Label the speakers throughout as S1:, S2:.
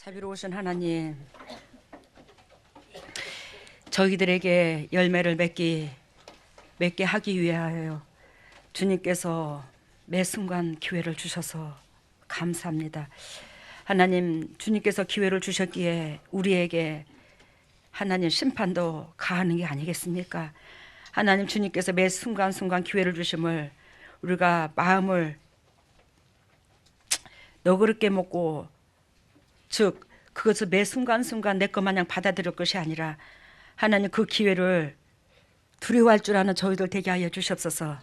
S1: 자비로우신 하나님, 저희들에게 열매를 맺게 하기 위하여 주님께서 매 순간 기회를 주셔서 감사합니다. 하나님, 주님께서 기회를 주셨기에 우리에게 하나님 심판도 가하는 게 아니겠습니까? 하나님, 주님께서 매 순간순간 기회를 주심을 우리가 마음을 너그럽게 먹고, 즉 그것을 매 순간순간 내 것 마냥 받아들일 것이 아니라 하나님, 그 기회를 두려워할 줄 아는 저희들 되게 하여 주시옵소서.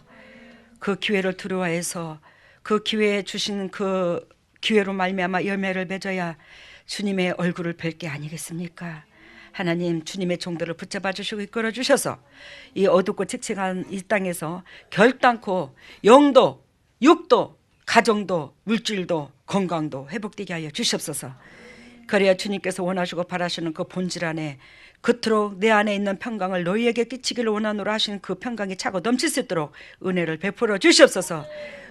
S1: 그 기회를 두려워해서 그 기회에 주신 그 기회로 말미암아 열매를 맺어야 주님의 얼굴을 뵐 게 아니겠습니까? 하나님, 주님의 종들을 붙잡아 주시고 이끌어 주셔서 이 어둡고 칙칙한 이 땅에서 결단코 영도, 육도, 가정도, 물질도, 건강도 회복되게 하여 주시옵소서. 그래야 주님께서 원하시고 바라시는 그 본질 안에 그토록 내 안에 있는 평강을 너희에게 끼치기를 원하노라 하시는 그 평강이 차고 넘칠 수 있도록 은혜를 베풀어 주시옵소서.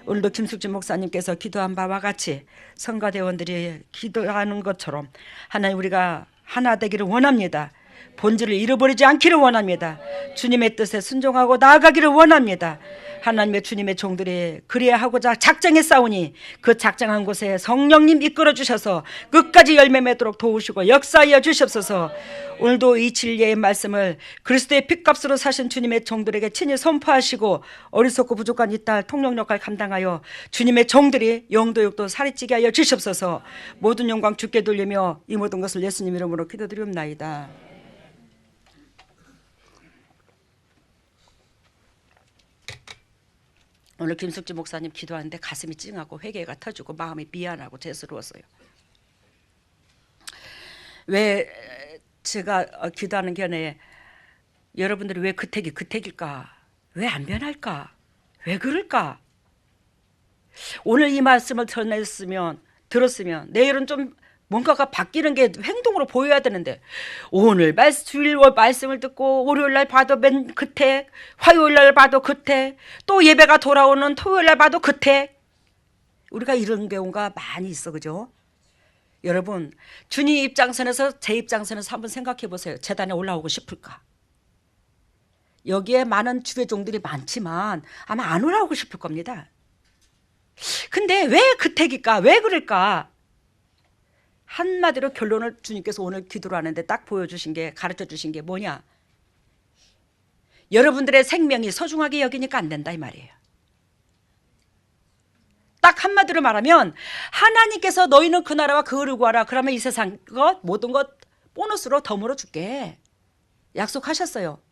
S1: 오늘도 김숙진 목사님께서 기도한 바와 같이 성가대원들이 기도하는 것처럼 하나님, 우리가 하나 되기를 원합니다. 본질을 잃어버리지 않기를 원합니다. 주님의 뜻에 순종하고 나아가기를 원합니다. 하나님의 주님의 종들이 그래야 하고자 작정해 싸우니 그 작정한 곳에 성령님 이끌어 주셔서 끝까지 열매 맺도록 도우시고 역사하여 주시옵소서. 오늘도 이 진리의 말씀을 그리스도의 핏값으로 사신 주님의 종들에게 친히 선포하시고 어리석고 부족한 이 딸 통역 역할 감당하여 주님의 종들이 영도 육도 살이 찌게 하여 주시옵소서. 모든 영광 주께 돌리며 이 모든 것을 예수님 이름으로 기도드리옵나이다. 오늘 김숙지 목사님 기도하는데 가슴이 찡하고 회개가 터지고 마음이 미안하고 죄스러웠어요. 왜 제가 기도하는 견해, 여러분들이 왜 그택일까? 왜 안 변할까? 왜 그럴까? 오늘 이 말씀을 들었으면 내일은 좀 뭔가가 바뀌는 게 행동으로 보여야 되는데, 오늘 주일 말씀을 듣고 월요일 날 봐도 맨 그택, 화요일 날 봐도 그택, 또 예배가 돌아오는 토요일 날 봐도 그택. 우리가 이런 경우가 많이 있어, 그죠? 여러분, 주님 입장선에서 제 입장선에서 한번 생각해 보세요. 제단에 올라오고 싶을까? 여기에 많은 주의 종들이 많지만 아마 안 올라오고 싶을 겁니다. 근데 왜 그택일까? 왜 그럴까? 한마디로 결론을 주님께서 오늘 기도를 하는데 딱 보여주신 게, 가르쳐 주신 게 뭐냐? 여러분들의 생명이 소중하게 여기니까 안 된다 이 말이에요. 딱 한마디로 말하면 하나님께서 너희는 그 나라와 그 의를 구하라. 그러면 이 세상 것 모든 것 보너스로 덤으로 줄게 약속하셨어요.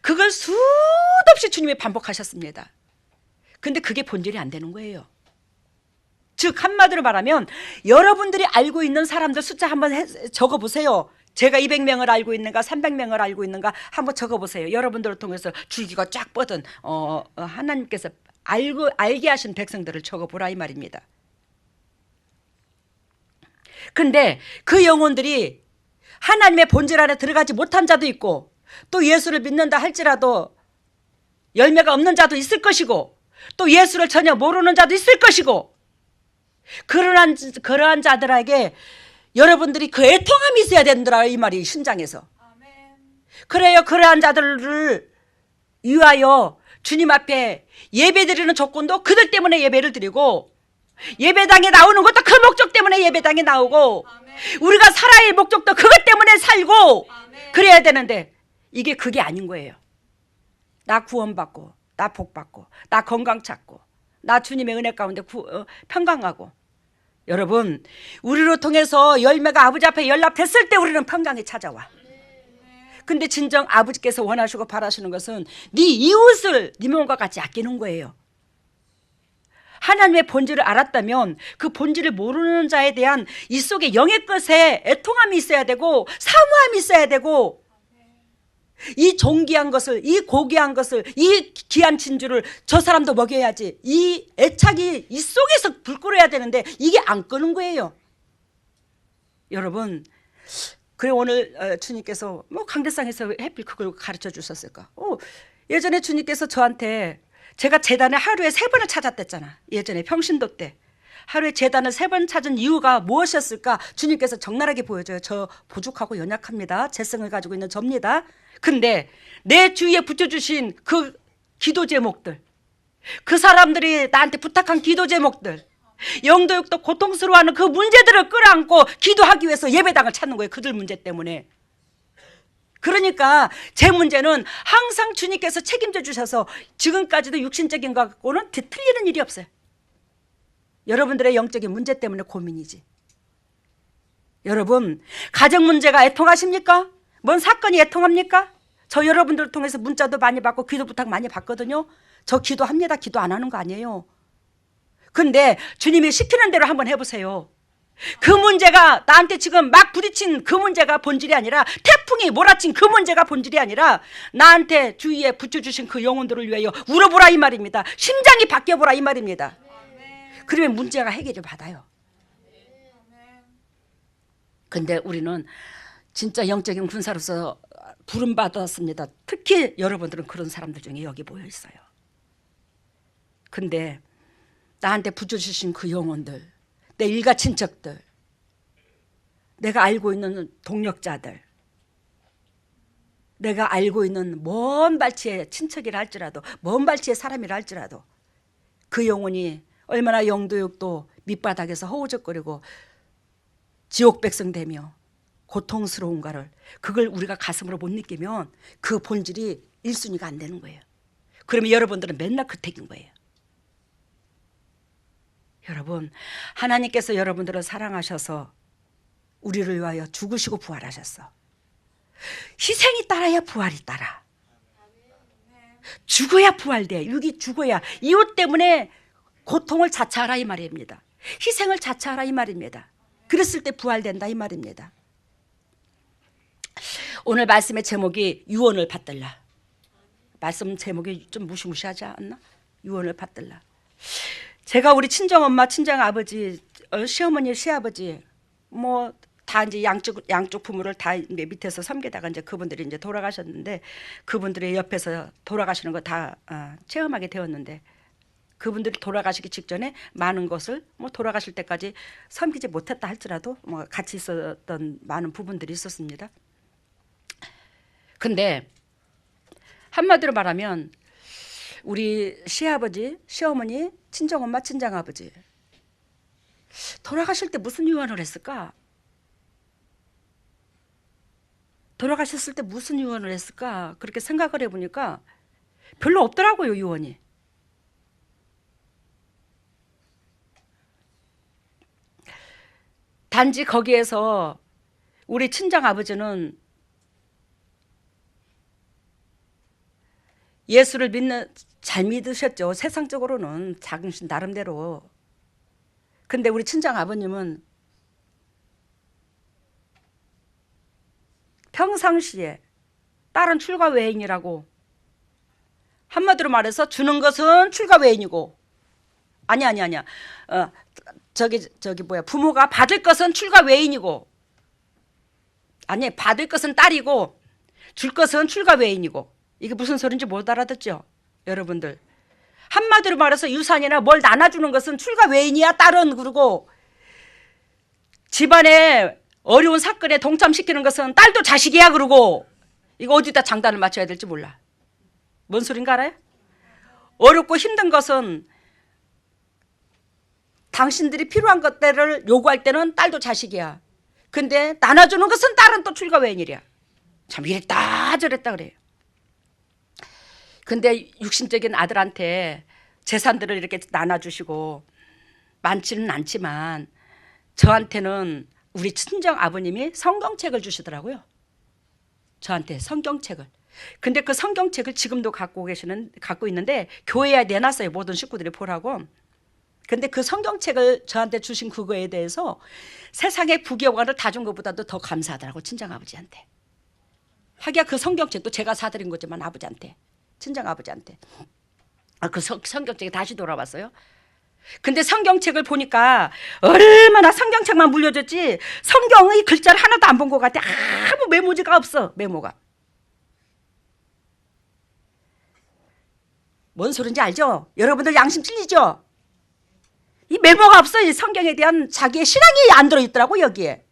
S1: 그걸 수없이 주님이 반복하셨습니다. 근데 그게 본질이 안 되는 거예요. 즉 한마디로 말하면 여러분들이 알고 있는 사람들 숫자 한번 적어보세요. 제가 200명을 알고 있는가 300명을 알고 있는가 한번 적어보세요. 여러분들을 통해서 줄기가 쫙 뻗은 하나님께서 알게 하신 백성들을 적어보라 이 말입니다. 근데 그 영혼들이 하나님의 본질 안에 들어가지 못한 자도 있고, 또 예수를 믿는다 할지라도 열매가 없는 자도 있을 것이고, 또 예수를 전혀 모르는 자도 있을 것이고, 그러한 자들에게 여러분들이 그 애통함이 있어야 된다 이 말이 신장에서. 그래요. 그러한 자들을 위하여 주님 앞에 예배드리는 조건도 그들 때문에 예배를 드리고, 예배당에 나오는 것도 그 목적 때문에 예배당에 나오고, 우리가 살아야 할 목적도 그것 때문에 살고 그래야 되는데 이게 그게 아닌 거예요. 나 구원받고, 나 복받고, 나 건강 찾고, 나 주님의 은혜 가운데 평강하고. 여러분, 우리로 통해서 열매가 아버지 앞에 연락됐을 때 우리는 평강이 찾아와. 근데 진정 아버지께서 원하시고 바라시는 것은 네 이웃을 네 몸과 같이 아끼는 거예요. 하나님의 본질을 알았다면 그 본질을 모르는 자에 대한 이 속에 영의 것에 애통함이 있어야 되고 사모함이 있어야 되고, 이 존귀한 것을, 이 고귀한 것을, 이 귀한 진주를 저 사람도 먹여야지, 이 애착이 이 속에서 불 끓어야 되는데 이게 안 끄는 거예요. 여러분, 그래 오늘 주님께서 강대상에서 해필 그걸 가르쳐 주셨을까? 예전에 주님께서 저한테, 제가 재단에 하루에 3번을 찾았댔잖아. 예전에 평신도 때 하루에 제단을 3번 찾은 이유가 무엇이었을까? 주님께서 적나라하게 보여줘요. 저 부족하고 연약합니다. 재성을 가지고 있는 접니다. 근데 내 주위에 붙여주신 그 기도 제목들, 그 사람들이 나한테 부탁한 기도 제목들, 영도육도 고통스러워하는 그 문제들을 끌어안고 기도하기 위해서 예배당을 찾는 거예요. 그들 문제 때문에. 그러니까 제 문제는 항상 주님께서 책임져 주셔서 지금까지도 육신적인 것 갖고는 틀리는 일이 없어요. 여러분들의 영적인 문제 때문에 고민이지. 여러분, 가정 문제가 애통하십니까? 뭔 사건이 애통합니까? 저 여러분들을 통해서 문자도 많이 받고 기도 부탁 많이 받거든요. 저 기도합니다. 기도 안 하는 거 아니에요. 근데 주님이 시키는 대로 한번 해보세요. 그 문제가 나한테 지금 막 부딪힌 그 문제가 본질이 아니라, 태풍이 몰아친 그 문제가 본질이 아니라, 나한테 주위에 붙여주신 그 영혼들을 위하여 울어보라 이 말입니다. 심장이 바뀌어보라 이 말입니다. 그러면 문제가 해결이 받아요. 근데 우리는 진짜 영적인 군사로서 부름받았습니다. 특히 여러분들은 그런 사람들 중에 여기 모여 있어요. 근데 나한테 붙여주신 그 영혼들, 내 일가 친척들, 내가 알고 있는 동력자들, 내가 알고 있는 먼 발치의 친척이라 할지라도, 먼 발치의 사람이라 할지라도, 그 영혼이 얼마나 영도육도 밑바닥에서 허우적거리고 지옥 백성 되며 고통스러운가를, 그걸 우리가 가슴으로 못 느끼면 그 본질이 1순위가 안 되는 거예요. 그러면 여러분들은 맨날 그 택인 거예요. 여러분, 하나님께서 여러분들을 사랑하셔서 우리를 위하여 죽으시고 부활하셨어. 희생이 따라야 부활이 따라. 죽어야 부활돼. 여기 죽어야. 이웃 때문에 고통을 자처하라 이 말입니다. 희생을 자처하라 이 말입니다. 그랬을 때 부활된다 이 말입니다. 오늘 말씀의 제목이 유언을 받들라. 말씀 제목이 좀 무시무시하지 않나? 유언을 받들라. 제가 우리 친정엄마, 친정아버지, 시어머니, 시아버지 뭐 다 이제 양쪽 부모를 다 밑에서 섬기다가 이제 그분들이 이제 돌아가셨는데, 그분들의 옆에서 돌아가시는 거 다 체험하게 되었는데, 그분들이 돌아가시기 직전에 많은 것을 뭐 돌아가실 때까지 섬기지 못했다 할지라도 뭐 같이 있었던 많은 부분들이 있었습니다. 근데 한마디로 말하면 우리 시아버지, 시어머니, 친정엄마, 친정아버지 돌아가실 때 무슨 유언을 했을까? 돌아가셨을 때 무슨 유언을 했을까? 그렇게 생각을 해보니까 별로 없더라고요, 유언이. 단지 거기에서 우리 친정아버지는 예수를 잘 믿으셨죠. 세상적으로는 자신신 나름대로. 근데 우리 친정아버님은 평상시에 딸은 출가 외인이라고, 한마디로 말해서 주는 것은 출가 외인이고, 아니야. 부모가 받을 것은 출가 외인이고, 아니 받을 것은 딸이고 줄 것은 출가 외인이고. 이게 무슨 소린지 못 알아듣죠, 여러분들? 한마디로 말해서 유산이나 뭘 나눠주는 것은 출가 외인이야, 딸은. 그러고 집안에 어려운 사건에 동참시키는 것은 딸도 자식이야. 그러고 이거 어디다 장단을 맞춰야 될지 몰라. 뭔 소린가 알아요? 어렵고 힘든 것은 당신들이 필요한 것들을 요구할 때는 딸도 자식이야. 근데 나눠주는 것은 딸은 또 출가 외인이랴. 참 이랬다 저랬다 그래요. 근데 육신적인 아들한테 재산들을 이렇게 나눠주시고 많지는 않지만, 저한테는 우리 친정 아버님이 성경책을 주시더라고요. 저한테 성경책을. 근데 그 성경책을 지금도 갖고 있는데 교회에 내놨어요, 모든 식구들이 보라고. 근데 그 성경책을 저한테 주신 그거에 대해서 세상의 부귀영화를 다 준 것보다도 더 감사하더라고, 친정 아버지한테. 하기야 그 성경책도 제가 사드린 거지만 아버지한테, 친정 아버지한테. 그 성경책이 다시 돌아왔어요. 근데 성경책을 보니까 얼마나 성경책만 물려줬지 성경의 글자를 하나도 안 본 것 같아. 아무 메모지가 없어, 메모가. 뭔 소린지 알죠? 여러분들 양심 찔리죠? 이 메모가 없어. 이 성경에 대한 자기의 신앙이 안 들어있더라고 여기에.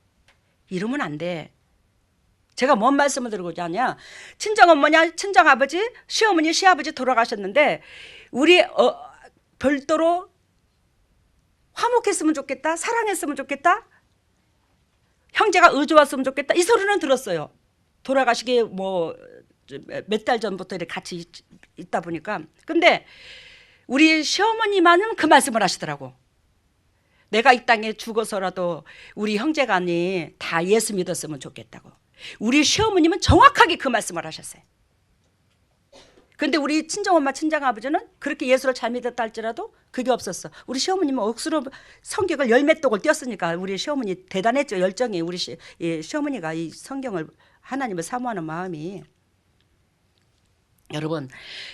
S1: 이러면 안 돼. 제가 뭔 말씀을 드리고자 하냐, 친정어머니, 친정아버지, 시어머니, 시아버지 돌아가셨는데 우리 별도로 화목했으면 좋겠다, 사랑했으면 좋겠다, 형제가 의좋았으면 좋겠다, 이 소리는 들었어요. 돌아가시기 뭐 몇 달 전부터 이렇게 같이 있다 보니까. 근데 우리 시어머니만은 그 말씀을 하시더라고. 내가 이 땅에 죽어서라도 우리 형제간이 다 예수 믿었으면 좋겠다고. 우리 시어머님은 정확하게 그 말씀을 하셨어요. 근데 우리 친정엄마, 친정아버지는 그렇게 예수를 잘 믿었다 할지라도 그게 없었어. 우리 시어머님은 억수로 성경을 열몇 독을 띄었으니까. 우리 시어머니 대단했죠. 열정이. 우리 시어머니가 이 성경을, 하나님을 사모하는 마음이. 여러분,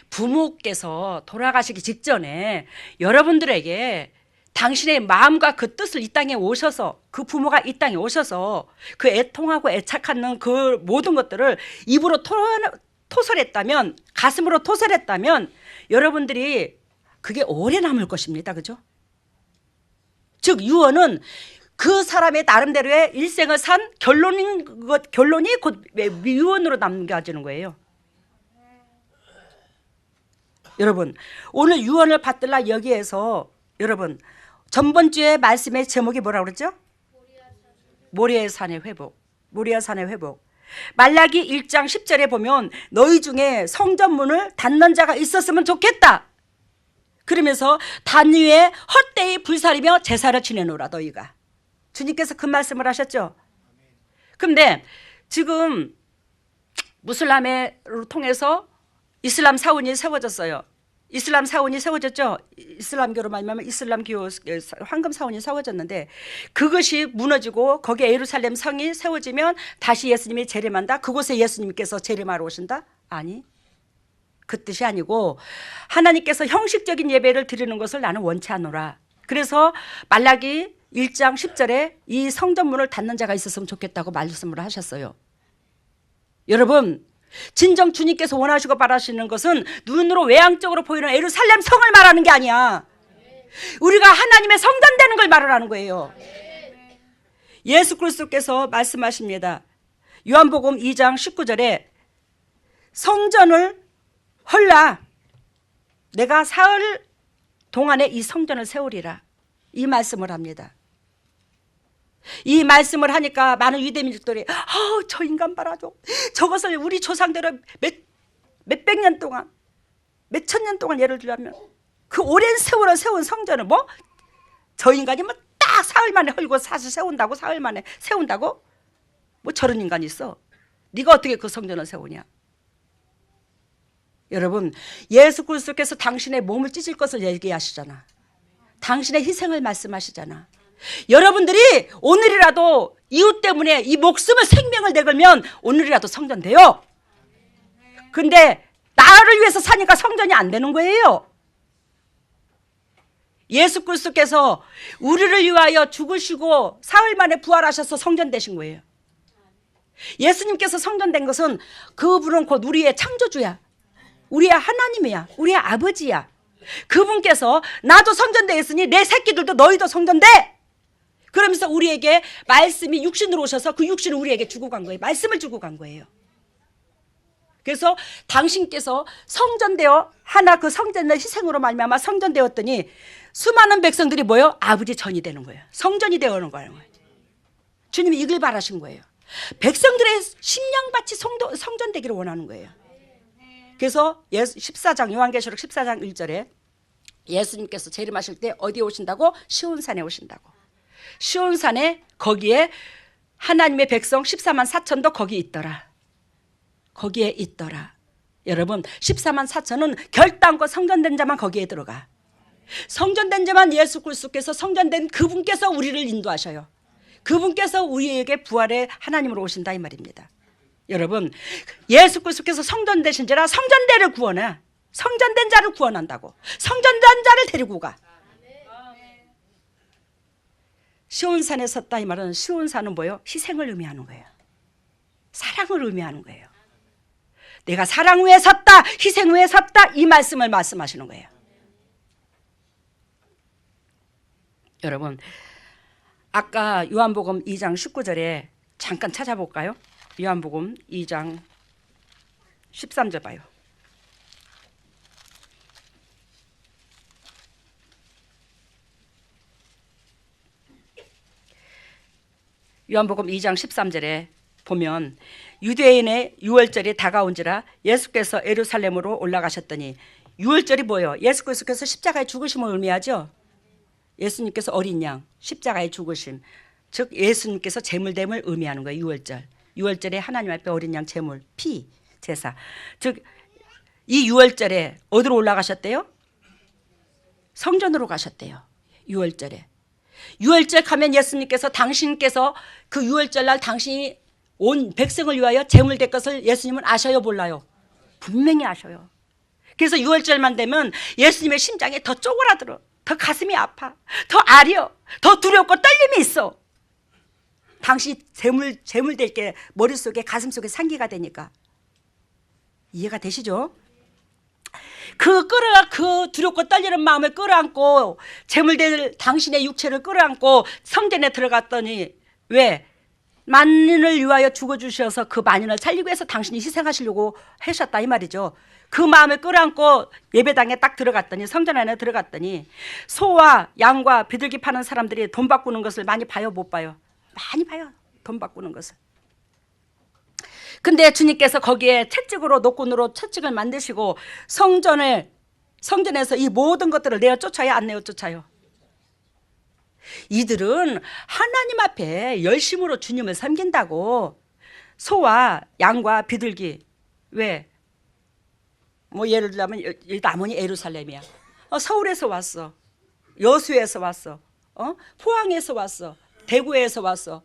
S1: 부모께서 돌아가시기 직전에 여러분들에게 당신의 마음과 그 뜻을 이 땅에 오셔서, 그 부모가 이 땅에 오셔서 그 애통하고 애착하는 그 모든 것들을 입으로 토설했다면, 가슴으로 토설했다면 여러분들이 그게 오래 남을 것입니다. 그죠? 즉 유언은 그 사람의 나름대로의 일생을 산 결론이 곧 유언으로 남겨지는 거예요. 여러분, 오늘 유언을 받들라 여기에서 여러분, 전번주에 말씀의 제목이 뭐라고 그랬죠? 모리아 산의 회복. 모리아 산의 회복. 말라기 1장 10절에 보면 너희 중에 성전문을 닫는 자가 있었으면 좋겠다. 그러면서 단 위에 헛되이 불사리며 제사를 지내노라 너희가. 주님께서 그 말씀을 하셨죠. 그런데 지금 무슬람을 통해서 이슬람 사원이 세워졌어요. 이슬람 사원이 세워졌죠. 이슬람교로 말하면 이슬람교 황금 사원이 세워졌는데 그것이 무너지고 거기에 예루살렘 성이 세워지면 다시 예수님이 재림한다. 그곳에 예수님께서 재림하러 오신다? 아니, 그 뜻이 아니고 하나님께서 형식적인 예배를 드리는 것을 나는 원치 않노라. 그래서 말라기 1장 10절에 이 성전문을 닫는 자가 있었으면 좋겠다고 말씀을 하셨어요. 여러분, 진정 주님께서 원하시고 바라시는 것은 눈으로 외향적으로 보이는 예루살렘 성을 말하는 게 아니야. 우리가 하나님의 성전 되는 걸 말하는 거예요. 예수 그리스도께서 말씀하십니다. 요한복음 2장 19절에 성전을 헐라, 내가 사흘 동안에 이 성전을 세우리라, 이 말씀을 합니다. 이 말씀을 하니까 많은 유대민족들이 저 인간 봐라죠. 저것을 우리 조상들은 몇백 년 동안, 몇천 년 동안, 예를 들자면 그 오랜 세월을 세운 성전을 뭐 저 인간이 뭐 딱 사흘 만에 헐고 사실 세운다고, 사흘 만에 세운다고? 뭐 저런 인간이 있어. 네가 어떻게 그 성전을 세우냐. 여러분, 예수 그리스도께서 당신의 몸을 찢을 것을 얘기하시잖아. 당신의 희생을 말씀하시잖아. 여러분들이 오늘이라도 이웃 때문에 이 목숨을, 생명을 내걸면 오늘이라도 성전돼요. 근데 나를 위해서 사니까 성전이 안 되는 거예요. 예수 그리스도께서 우리를 위하여 죽으시고 사흘 만에 부활하셔서 성전 되신 거예요. 예수님께서 성전된 것은 그분은 곧 우리의 창조주야. 우리의 하나님이야. 우리의 아버지야. 그분께서 나도 성전되었으니 내 새끼들도 너희도 성전돼. 그러면서 우리에게 말씀이 육신으로 오셔서 그 육신을 우리에게 주고 간 거예요. 말씀을 주고 간 거예요. 그래서 당신께서 성전되어 하나 그 성전의 희생으로 말미암아 성전되었더니 수많은 백성들이 뭐요? 아버지 전이 되는 거예요. 성전이 되어오는 거예요. 주님이 이걸 바라신 거예요. 백성들의 심령같이 성전되기를 원하는 거예요. 그래서 14장 요한계시록 14장 1절에 예수님께서 재림하실 때 어디에 오신다고? 시온산에 오신다고. 시온산에, 거기에 하나님의 백성 14만 4천도 거기 있더라. 거기에 있더라. 여러분, 14만 4천은 결단과 성전된 자만 거기에 들어가. 성전된 자만 예수 그리스도께서, 성전된 그분께서 우리를 인도하셔요. 그분께서 우리에게 부활의 하나님으로 오신다 이 말입니다. 여러분, 예수 그리스도께서 성전되신지라 성전대를 구원해. 성전된 자를 구원한다고. 성전된 자를 데리고 가. 시온산에 섰다 이 말은, 시온산은 뭐예요? 희생을 의미하는 거예요. 사랑을 의미하는 거예요. 내가 사랑 위에 섰다, 희생 위에 섰다, 이 말씀을 말씀하시는 거예요. 여러분, 아까 요한복음 2장 19절에 잠깐 찾아볼까요? 요한복음 2장 13절 봐요. 요한복음 2장 13절에 보면 유대인의 유월절이 다가온지라 예수께서 예루살렘으로 올라가셨더니, 유월절이 뭐예요? 예수께서 십자가에 죽으심을 의미하죠. 예수님께서 어린 양 십자가에 죽으심, 즉 예수님께서 제물됨을 의미하는 거예요. 유월절, 유월절에 하나님 앞에 어린 양 제물, 피, 제사. 즉 이 유월절에 어디로 올라가셨대요? 성전으로 가셨대요. 유월절에. 유월절 가면 예수님께서, 당신께서 그 유월절 날 당신이 온 백성을 위하여 제물 될 것을 예수님은 아셔요, 몰라요? 분명히 아셔요. 그래서 유월절만 되면 예수님의 심장이 더 쪼그라들어, 더 가슴이 아파, 더 아려, 더 두렵고 떨림이 있어. 당신이 제물 될 게 머릿속에, 가슴속에 상기가 되니까. 이해가 되시죠? 그 두렵고 떨리는 마음을 끌어안고 제물될 당신의 육체를 끌어안고 성전에 들어갔더니, 왜? 만인을 위하여 죽어주셔서 그 만인을 살리기 위해서 당신이 희생하시려고 하셨다 이 말이죠. 그 마음을 끌어안고 예배당에 딱 들어갔더니, 성전 안에 들어갔더니 소와 양과 비둘기 파는 사람들이 돈 바꾸는 것을 많이 봐요, 못 봐요? 많이 봐요, 돈 바꾸는 것을. 근데 주님께서 거기에 채찍으로, 노끈으로 채찍을 만드시고 성전에서 이 모든 것들을 내어 쫓아요, 안 내어 쫓아요? 이들은 하나님 앞에 열심으로 주님을 섬긴다고. 소와 양과 비둘기, 왜? 뭐 예를 들면 남원이 예루살렘이야. 서울에서 왔어, 여수에서 왔어, 포항에서 왔어, 대구에서 왔어,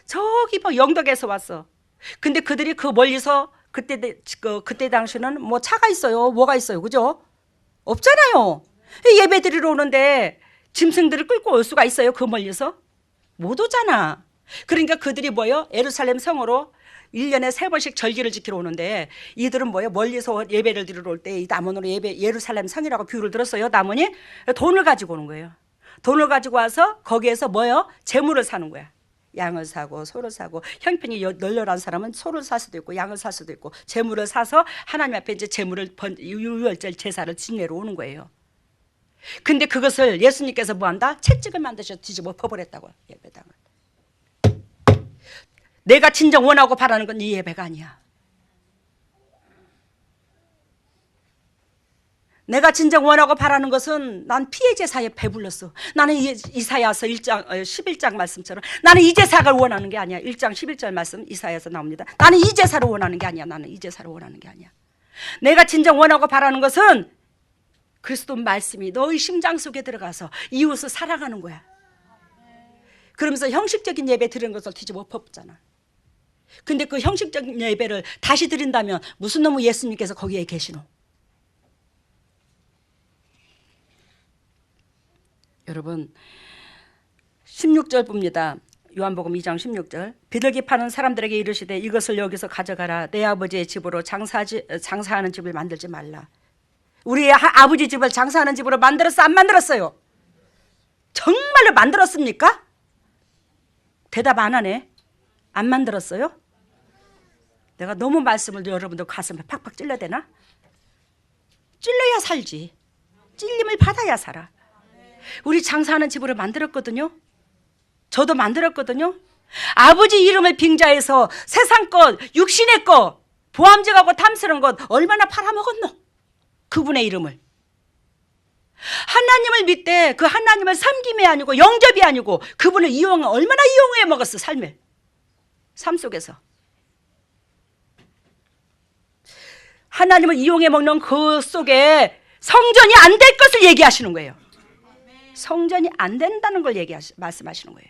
S1: 저기 뭐 영덕에서 왔어. 근데 그들이 그 멀리서, 그때 당시는 뭐 차가 있어요, 뭐가 있어요, 그죠? 없잖아요. 예배 드리러 오는데 짐승들을 끌고 올 수가 있어요, 그 멀리서? 못 오잖아. 그러니까 그들이 뭐요? 예루살렘 성으로 1년에 3번씩 절기를 지키러 오는데, 이들은 뭐요? 멀리서 예배를 드리러 올 때 이 남원으로 예루살렘 성이라고 비유를 들었어요. 남원이 돈을 가지고 오는 거예요. 돈을 가지고 와서 거기에서 뭐요? 재물을 사는 거야. 양을 사고 소를 사고, 형편이 널널한 사람은 소를 살 수도 있고 양을 살 수도 있고, 재물을 사서 하나님 앞에 이제 재물을 유월절 제사를 지내러 오는 거예요. 근데 그것을 예수님께서 뭐한다? 채찍을 만드셔서 뒤집어 퍼버렸다고, 예배당을. 내가 진정 원하고 바라는 건 이 예배가 아니야. 내가 진정 원하고 바라는 것은, 난 피의 제사에 배불렀어. 나는 이사야서 1장 11장 말씀처럼 나는 이 제사를 원하는 게 아니야. 1장 11절 말씀 이사야서 나옵니다. 나는 이 제사를 원하는 게 아니야. 나는 이 제사를 원하는 게 아니야. 내가 진정 원하고 바라는 것은 그리스도 말씀이 너의 심장 속에 들어가서 이웃을 사랑하는 거야. 그러면서 형식적인 예배 드리는 것을 뒤집어 엎었잖아. 근데 그 형식적인 예배를 다시 드린다면 무슨 놈의 예수님께서 거기에 계시노? 여러분, 16절 봅니다. 요한복음 2장 16절. 비둘기 파는 사람들에게 이르시되 이것을 여기서 가져가라. 내 아버지의 집으로 장사하는 집을 만들지 말라. 우리 아버지 집을 장사하는 집으로 만들었어, 안 만들었어요? 정말로 만들었습니까? 대답 안 하네. 안 만들었어요? 내가 너무 말씀을 여러분들 가슴에 팍팍 찔러야 되나? 찔러야 살지. 찔림을 받아야 살아. 우리 장사하는 집으로 만들었거든요. 저도 만들었거든요. 아버지 이름을 빙자해서 세상 것, 육신의 것, 보암직하고 탐스러운 것 얼마나 팔아먹었노? 그분의 이름을. 하나님을 믿되 그 하나님을 섬김이 아니고 영접이 아니고 그분을 얼마나 이용해 먹었어, 삶을. 삶 속에서. 하나님을 이용해 먹는 그 속에 성전이 안 될 것을 얘기하시는 거예요. 성전이 안 된다는 걸 말씀하시는 거예요.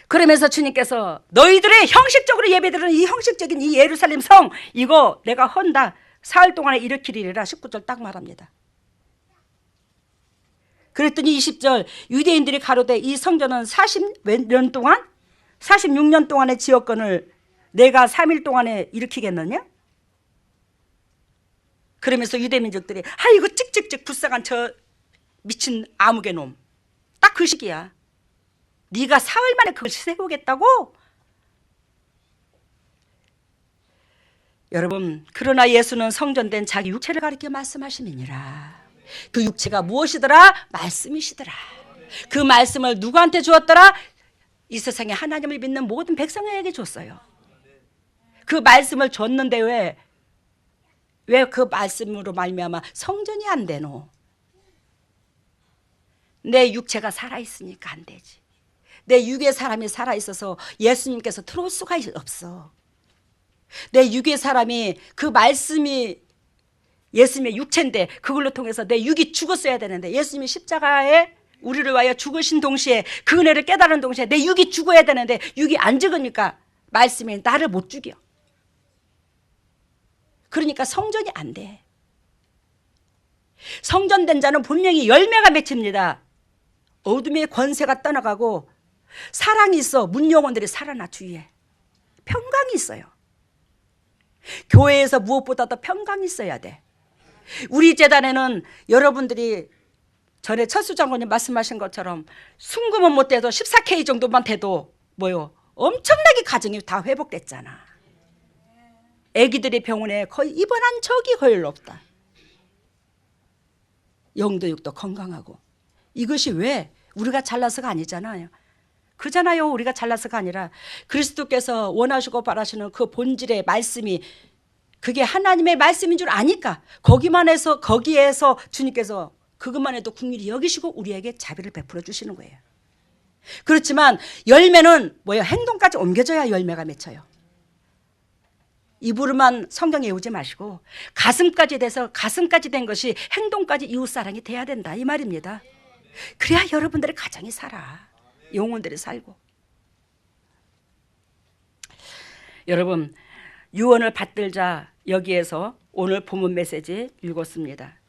S1: 그러면서 주님께서 너희들의 형식적으로 예배드리는 이 형식적인 이 예루살렘 성, 이거 내가 헌다. 사흘 동안에 일으키리라. 19절 딱 말합니다. 그랬더니 20절 유대인들이 가로되 이 성전은 40년 동안 46년 동안의 지역권을 내가 3일 동안에 일으키겠느냐? 그러면서 유대민족들이 이거 찍찍찍 불쌍한 저 미친 아무개 놈. 딱 그 시기야. 네가 사흘 만에 그걸 세우겠다고? 여러분, 그러나 예수는 성전된 자기 육체를 가리켜 말씀하시니라. 그 육체가 무엇이더라? 말씀이시더라. 그 말씀을 누구한테 주었더라? 이 세상에 하나님을 믿는 모든 백성에게 줬어요. 그 말씀을 줬는데 왜 그 말씀으로 말미암아 성전이 안 되노? 내 육체가 살아있으니까 안 되지. 내 육의 사람이 살아있어서 예수님께서 들어올 수가 없어. 내 육의 사람이, 그 말씀이 예수님의 육체인데 그걸로 통해서 내 육이 죽었어야 되는데, 예수님이 십자가에 우리를 위하여 죽으신 동시에, 그 은혜를 깨달은 동시에 내 육이 죽어야 되는데 육이 안 죽으니까 말씀이 나를 못 죽여. 그러니까 성전이 안 돼. 성전된 자는 분명히 열매가 맺힙니다. 어둠의 권세가 떠나가고 사랑이 있어. 문영혼들이 살아나. 주위에 평강이 있어요. 교회에서 무엇보다도 평강이 있어야 돼. 우리 재단에는 여러분들이 전에 철수 장로님 말씀하신 것처럼 순금은 못 돼도 14K 정도만 돼도 뭐요? 엄청나게 가정이 다 회복됐잖아. 애기들이 병원에 거의 입원한 적이 거의 없다. 영도 육도 건강하고. 이것이 왜? 우리가 잘나서가 아니잖아요. 그잖아요. 우리가 잘나서가 아니라 그리스도께서 원하시고 바라시는 그 본질의 말씀이, 그게 하나님의 말씀인 줄 아니까 거기에서 주님께서 그것만 해도 긍휼히 여기시고 우리에게 자비를 베풀어 주시는 거예요. 그렇지만 열매는 뭐예요? 행동까지 옮겨져야 열매가 맺혀요. 입으로만 성경 외우지 마시고 가슴까지 돼서, 가슴까지 된 것이 행동까지 이웃사랑이 돼야 된다, 이 말입니다. 그래야 여러분들의 가정이 살아. 영혼들이 살고. 여러분, 유언을 받들자, 여기에서 오늘 본문 메시지 읽었습니다.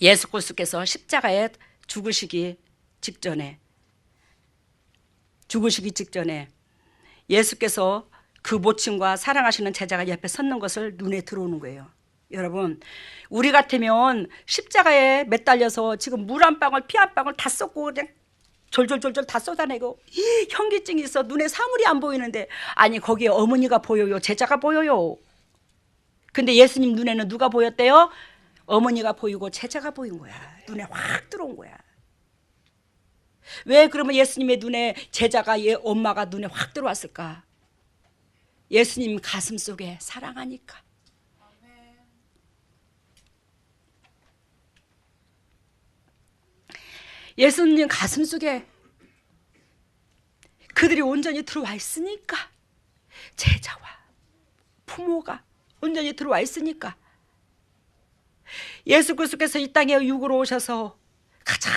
S1: 예수 그리스도께서 십자가에 죽으시기 직전에 예수께서 그 모친과 사랑하시는 제자가 옆에 섰는 것을 눈에 들어오는 거예요. 여러분, 우리 같으면 십자가에 매달려서 지금 물 한 방울 피 한 방울 다 쏟고 그냥 졸졸졸졸 다 쏟아내고 현기증이 있어 눈에 사물이 안 보이는데, 아니 거기에 어머니가 보여요? 제자가 보여요? 근데 예수님 눈에는 누가 보였대요? 어머니가 보이고 제자가 보인 거야. 눈에 확 들어온 거야. 왜 그러면 예수님의 눈에 제자가, 엄마가 눈에 확 들어왔을까? 예수님 가슴 속에 사랑하니까. 예수님 가슴 속에 그들이 온전히 들어와 있으니까, 제자와 부모가 온전히 들어와 있으니까, 예수 그리스도께서 이 땅에 육으로 오셔서 가장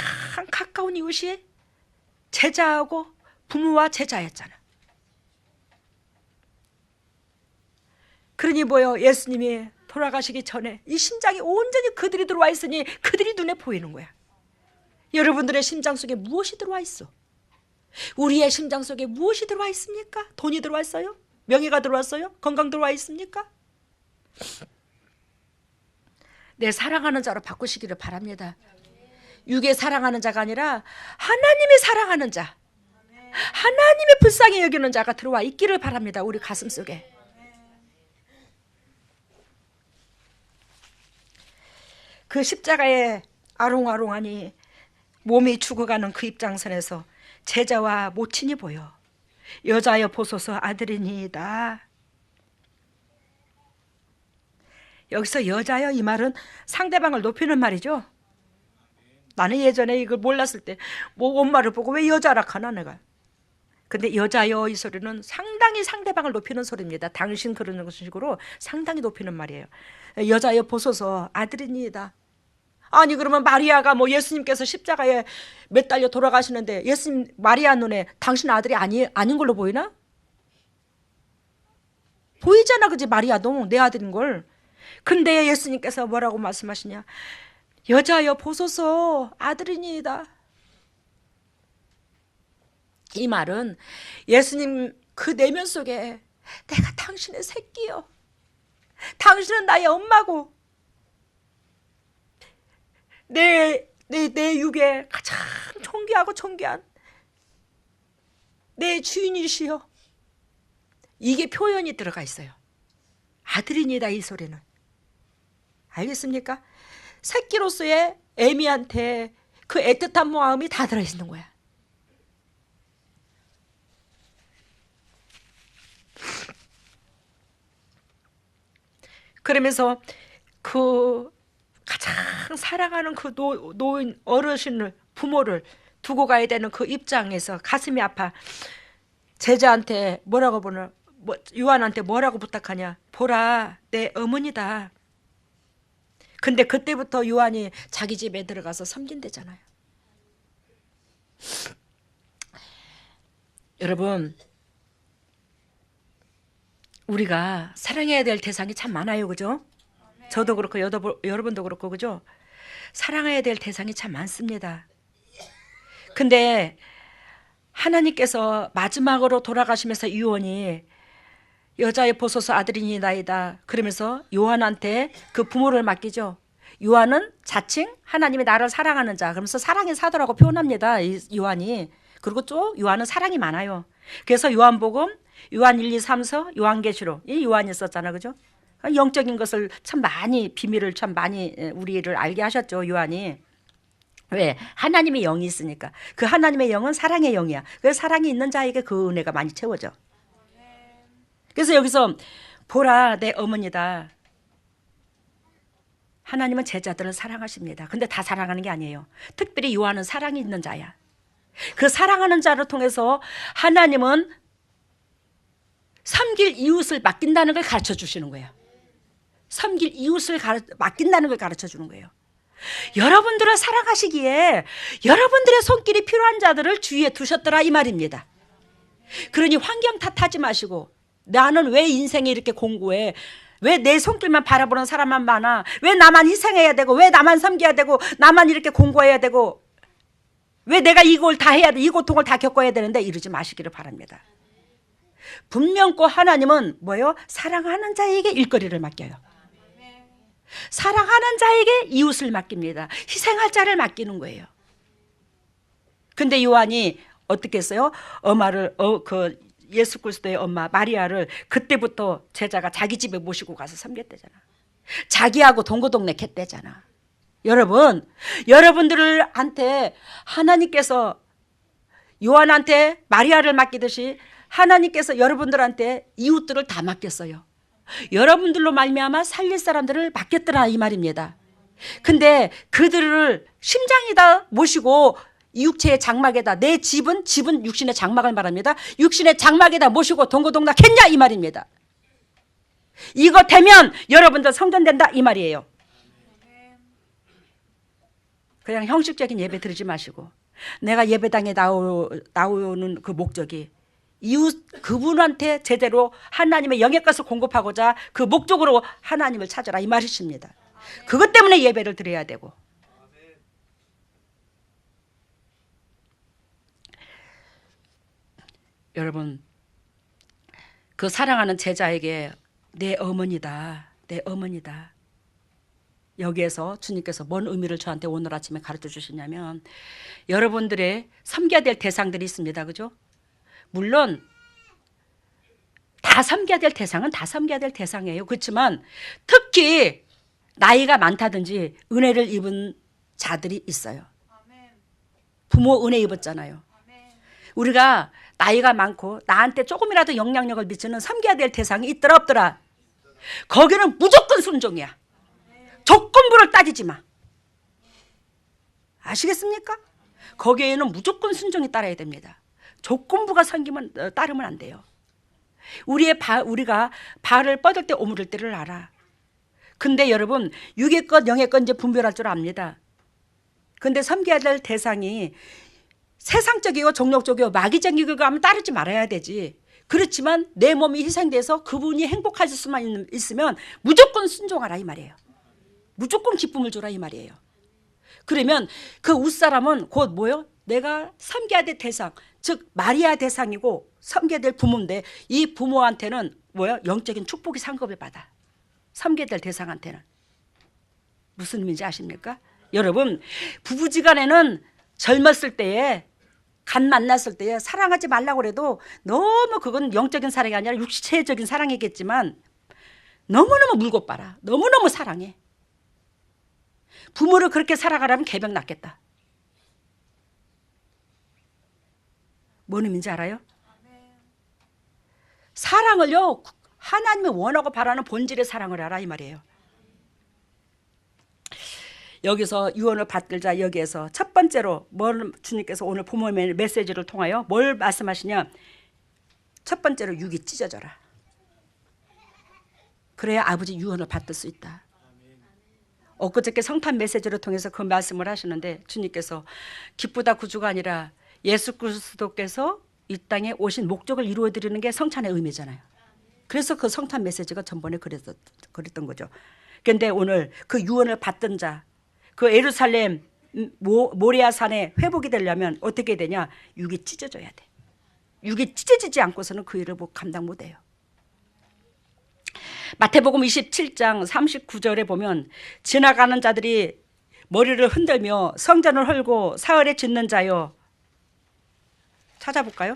S1: 가까운 이웃이 제자하고 부모와 제자였잖아. 그러니 뭐요? 예수님이 돌아가시기 전에 이 심장이 온전히 그들이 들어와 있으니 그들이 눈에 보이는 거야. 여러분들의 심장 속에 무엇이 들어와 있어? 우리의 심장 속에 무엇이 들어와 있습니까? 돈이 들어와 있어요? 명예가 들어왔어요? 건강 들어와 있습니까? 내 사랑하는 자로 바꾸시기를 바랍니다. 육에 사랑하는 자가 아니라 하나님이 사랑하는 자, 하나님의 불쌍히 여기는 자가 들어와 있기를 바랍니다. 우리 가슴 속에. 그 십자가에 아롱아롱하니 몸이 죽어가는 그 입장선에서 제자와 모친이 보여. 여자여 보소서 아들이니이다. 여기서 여자여, 이 말은 상대방을 높이는 말이죠. 나는 예전에 이걸 몰랐을 때 뭐 엄마를 보고 왜 여자라 하나 내가. 근데 여자여, 이 소리는 상당히 상대방을 높이는 소리입니다. 당신, 그러는 식으로 상당히 높이는 말이에요. 여자여 보소서 아들이니이다. 아니 그러면 마리아가 뭐 예수님께서 십자가에 매달려 돌아가시는데 예수님, 마리아 눈에 당신 아들이 아닌 걸로 보이나? 보이잖아, 그지? 마리아도 내 아들인 걸. 근데 예수님께서 뭐라고 말씀하시냐? 여자여 보소서 아들이니이다. 이 말은 예수님 그 내면 속에 내가 당신의 새끼요, 당신은 나의 엄마고, 내 내 육에 가장 존귀하고 존귀한 내 주인이시여. 이게 표현이 들어가 있어요. 아들이니다 이 소리는. 알겠습니까? 새끼로서의 에미한테 그 애틋한 마음이 다 들어있는 거야. 그러면서 그 가장 사랑하는 그 노인 어르신을, 부모를 두고 가야 되는 그 입장에서 가슴이 아파. 제자한테 뭐라고 보나, 요한한테 뭐라고 부탁하냐. 보라, 내 어머니다. 근데 그때부터 요한이 자기 집에 들어가서 섬긴대잖아요. 여러분, 우리가 사랑해야 될 대상이 참 많아요, 그죠? 저도 그렇고 여러분도 그렇고, 그죠? 사랑해야 될 대상이 참 많습니다. 근데 하나님께서 마지막으로 돌아가시면서 요한이 여자의 보소서 아들이니이다 그러면서 요한한테 그 부모를 맡기죠. 요한은 자칭 하나님이 나를 사랑하는 자, 그러면서 사랑의 사도라고 표현합니다, 요한이. 그리고 또 요한은 사랑이 많아요. 그래서 요한복음, 요한 1, 2, 3서, 요한계시록, 이 요한이 썼잖아, 그죠? 영적인 것을 참 많이, 비밀을 참 많이 우리를 알게 하셨죠, 요한이. 왜? 하나님의 영이 있으니까. 그 하나님의 영은 사랑의 영이야. 그래서 사랑이 있는 자에게 그 은혜가 많이 채워져. 그래서 여기서 보라, 내 어머니다. 하나님은 제자들을 사랑하십니다. 근데 다 사랑하는 게 아니에요. 특별히 요한은 사랑이 있는 자야. 그 사랑하는 자를 통해서 하나님은 섬길 이웃을 맡긴다는 걸 가르쳐 주시는 거예요. 섬길 이웃을 맡긴다는 걸 가르쳐 주는 거예요. 여러분들을 사랑하시기에 여러분들의 손길이 필요한 자들을 주위에 두셨더라 이 말입니다. 그러니 환경 탓하지 마시고, 나는 왜 인생에 이렇게 공고해? 왜 내 손길만 바라보는 사람만 많아? 왜 나만 희생해야 되고, 왜 나만 섬겨야 되고, 나만 이렇게 공고해야 되고, 왜 내가 이걸 다 해야 돼, 이 고통을 다 겪어야 되는데, 이러지 마시기를 바랍니다. 분명코 하나님은 뭐예요? 사랑하는 자에게 일거리를 맡겨요. 사랑하는 자에게 이웃을 맡깁니다. 희생할 자를 맡기는 거예요. 근데 요한이 어떻게 했어요? 예수 그리스도의 엄마 마리아를 그때부터 제자가 자기 집에 모시고 가서 섬겼대잖아. 자기하고 동고동락 했대잖아. 여러분, 여러분들한테 하나님께서 요한한테 마리아를 맡기듯이 하나님께서 여러분들한테 이웃들을 다 맡겼어요. 여러분들로 말미암아 살릴 사람들을 맡겼더라 이 말입니다. 근데 그들을 심장에다 모시고 육체의 장막에다, 내 집은 육신의 장막을 말합니다. 육신의 장막에다 모시고 동고동락 했냐 이 말입니다. 이거 되면 여러분들 성전된다 이 말이에요. 그냥 형식적인 예배 드리지 마시고, 내가 예배당에 나오는 그 목적이 이웃 그분한테 제대로 하나님의 영의 것을 공급하고자 그 목적으로 하나님을 찾아라 이 말이십니다. 그것 때문에 예배를 드려야 되고. 여러분, 그 사랑하는 제자에게 내 어머니다, 내 어머니다. 여기에서 주님께서 뭔 의미를 저한테 오늘 아침에 가르쳐 주시냐면, 여러분들의 섬겨야 될 대상들이 있습니다, 그죠? 물론 다 섬겨야 될 대상은 다 섬겨야 될 대상이에요. 그렇지만 특히 나이가 많다든지 은혜를 입은 자들이 있어요. 부모 은혜 입었잖아요. 우리가 나이가 많고 나한테 조금이라도 영향력을 미치는 섬겨야 될 대상이 있더라 없더라. 거기는 무조건 순종이야. 조건부를 따지지 마. 아시겠습니까? 거기에는 무조건 순종이 따라야 됩니다. 조건부가 따르면 안 돼요. 우리가 발을 뻗을 때 오므릴 때를 알아. 근데 여러분, 육의 것 영의 것 이제 분별할 줄 압니다. 근데 섬겨야 될 대상이 세상적이고 종력적이고 마귀적이고 하면 따르지 말아야 되지. 그렇지만 내 몸이 희생돼서 그분이 행복하실 수만 있으면 무조건 순종하라 이 말이에요. 무조건 기쁨을 주라 이 말이에요. 그러면 그 웃사람은 곧 뭐요? 내가 섬겨야 될 대상, 즉 마리아 대상이고 섬겨야 될 부모인데, 이 부모한테는 뭐야? 영적인 축복이 상급을 받아. 섬겨야 될 대상한테는. 무슨 의미인지 아십니까? 여러분, 부부지간에는 젊었을 때에 간 만났을 때에 사랑하지 말라고 그래도 너무 그건 영적인 사랑이 아니라 육체적인 사랑이겠지만 너무너무 물고 빨아. 너무너무 사랑해. 부모를 그렇게 살아가라면 개벽 낫겠다. 뭔 의미인지 알아요? 사랑을요, 하나님이 원하고 바라는 본질의 사랑을 알아 이 말이에요. 여기서 유언을 받들자 여기에서 첫 번째로 뭘 주님께서 오늘 부모의 메시지를 통하여 뭘 말씀하시냐. 첫 번째로 육이 찢어져라. 그래야 아버지 유언을 받을 수 있다. 엊그저께 성탄 메시지를 통해서 그 말씀을 하시는데 주님께서 기쁘다 구주가 아니라 예수 그리스도께서 이 땅에 오신 목적을 이루어드리는 게 성찬의 의미잖아요. 그래서 그 성탄 메시지가 전번에 그랬던 거죠. 그런데 오늘 그 유언을 받던 자, 그 예루살렘 모리아 산에 회복이 되려면 어떻게 되냐? 육이 찢어져야 돼. 육이 찢어지지 않고서는 그 일을 감당 못해요. 마태복음 27장 39절에 보면 지나가는 자들이 머리를 흔들며 성전을 헐고 사흘에 짓는 자요. 찾아볼까요?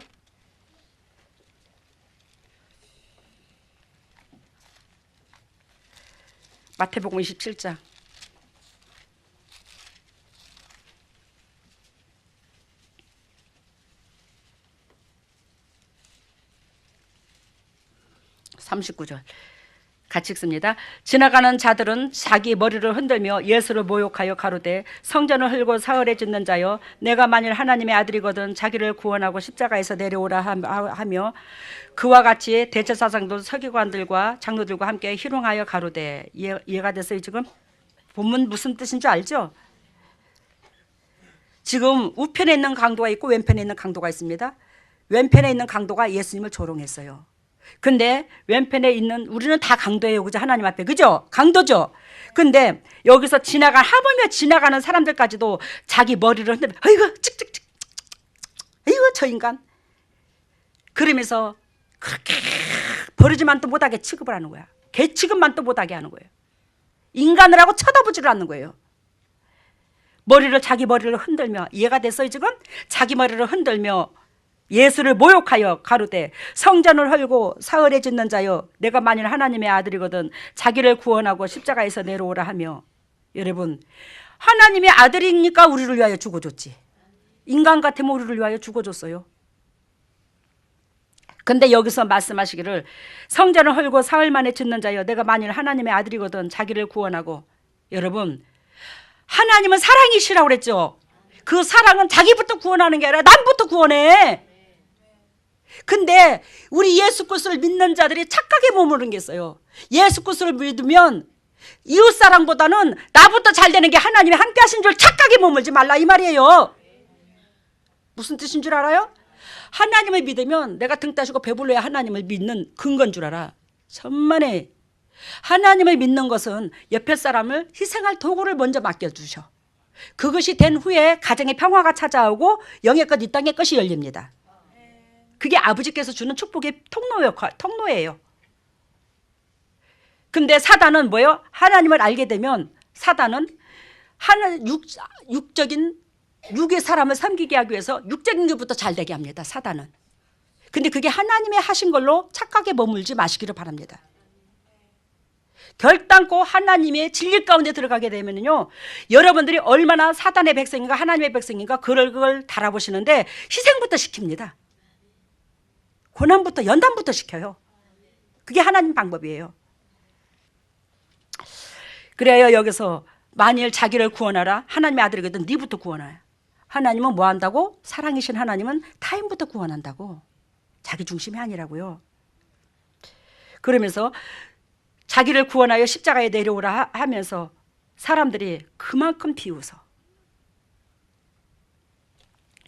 S1: 마태복음 27장 39절 같이 읽습니다. 지나가는 자들은 자기 머리를 흔들며 예수를 모욕하여 가로되 성전을 헐고 사흘에 짓는 자여 내가 만일 하나님의 아들이거든 자기를 구원하고 십자가에서 내려오라 하며 그와 같이 대제사장도 서기관들과 장로들과 함께 희롱하여 가로되. 이해가 됐어요? 지금 본문 무슨 뜻인 줄 알죠? 지금 우편에 있는 강도가 있고 왼편에 있는 강도가 있습니다. 왼편에 있는 강도가 예수님을 조롱했어요. 근데 왼편에 있는 우리는 다 강도예요. 그죠? 하나님 앞에. 그죠? 강도죠. 근데 여기서 하물며 지나가는 사람들까지도 자기 머리를 흔들며 어이구 찍찍찍 어이구 저 인간 그러면서 그렇게 버리지만 또 못하게 취급을 하는 거야. 개 취급만 또 못하게 하는 거예요. 인간을 하고 쳐다보지를 않는 거예요. 자기 머리를 흔들며. 이해가 됐어요 지금? 자기 머리를 흔들며 예수를 모욕하여 가로되 성전을 헐고 사흘에 짓는 자여 내가 만일 하나님의 아들이거든 자기를 구원하고 십자가에서 내려오라 하며. 여러분, 하나님의 아들이니까 우리를 위하여 죽어줬지. 인간 같으면 우리를 위하여 죽어줬어요. 근데 여기서 말씀하시기를 성전을 헐고 사흘 만에 짓는 자여 내가 만일 하나님의 아들이거든 자기를 구원하고. 여러분, 하나님은 사랑이시라고 그랬죠. 그 사랑은 자기부터 구원하는 게 아니라 남부터 구원해. 근데 우리 예수 그리스도를 믿는 자들이 착각에 머무는 게 있어요. 예수 그리스도를 믿으면 이웃사랑보다는 나부터 잘 되는 게 하나님이 함께 하신 줄 착각에 머물지 말라 이 말이에요. 무슨 뜻인 줄 알아요? 하나님을 믿으면 내가 등 따시고 배불러야 하나님을 믿는 근거인 줄 알아. 천만에 하나님을 믿는 것은 옆에 사람을 희생할 도구를 먼저 맡겨주셔. 그것이 된 후에 가정의 평화가 찾아오고 영의 것 이 땅의 것이 열립니다. 그게 아버지께서 주는 축복의 통로예요. 근데 사단은 뭐예요? 하나님을 알게 되면 사단은 육의 사람을 섬기게 하기 위해서 육적인 것부터 잘 되게 합니다. 사단은. 근데 그게 하나님의 하신 걸로 착각에 머물지 마시기를 바랍니다. 결단코 하나님의 진리 가운데 들어가게 되면요, 여러분들이 얼마나 사단의 백성인가 하나님의 백성인가 그걸 달아보시는데 희생부터 시킵니다. 고난부터 연단부터 시켜요. 그게 하나님 방법이에요. 그래요. 여기서 만일 자기를 구원하라. 하나님의 아들이거든 네부터 구원하라. 하나님은 뭐 한다고? 사랑이신 하나님은 타인부터 구원한다고. 자기 중심이 아니라고요. 그러면서 자기를 구원하여 십자가에 내려오라 하면서 사람들이 그만큼 비웃어.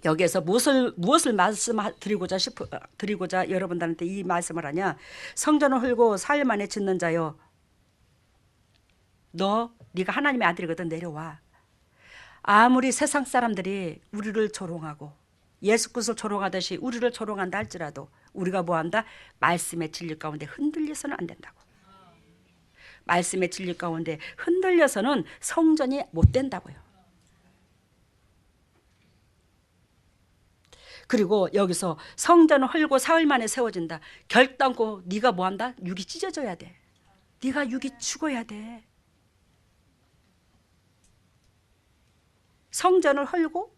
S1: 여기에서 무엇을 말씀드리고자 여러분들한테 이 말씀을 하냐. 성전을 헐고 사흘 만에 짓는 자여 네가 하나님의 아들이거든 내려와. 아무리 세상 사람들이 우리를 조롱하고 예수 그리스도를 조롱하듯이 우리를 조롱한다 할지라도 우리가 뭐한다? 말씀의 진리 가운데 흔들려서는 안 된다고. 말씀의 진리 가운데 흔들려서는 성전이 못 된다고요. 그리고 여기서 성전을 헐고 사흘 만에 세워진다. 결단코 네가 뭐한다? 육이 찢어져야 돼. 네가 육이 죽어야 돼. 성전을 헐고,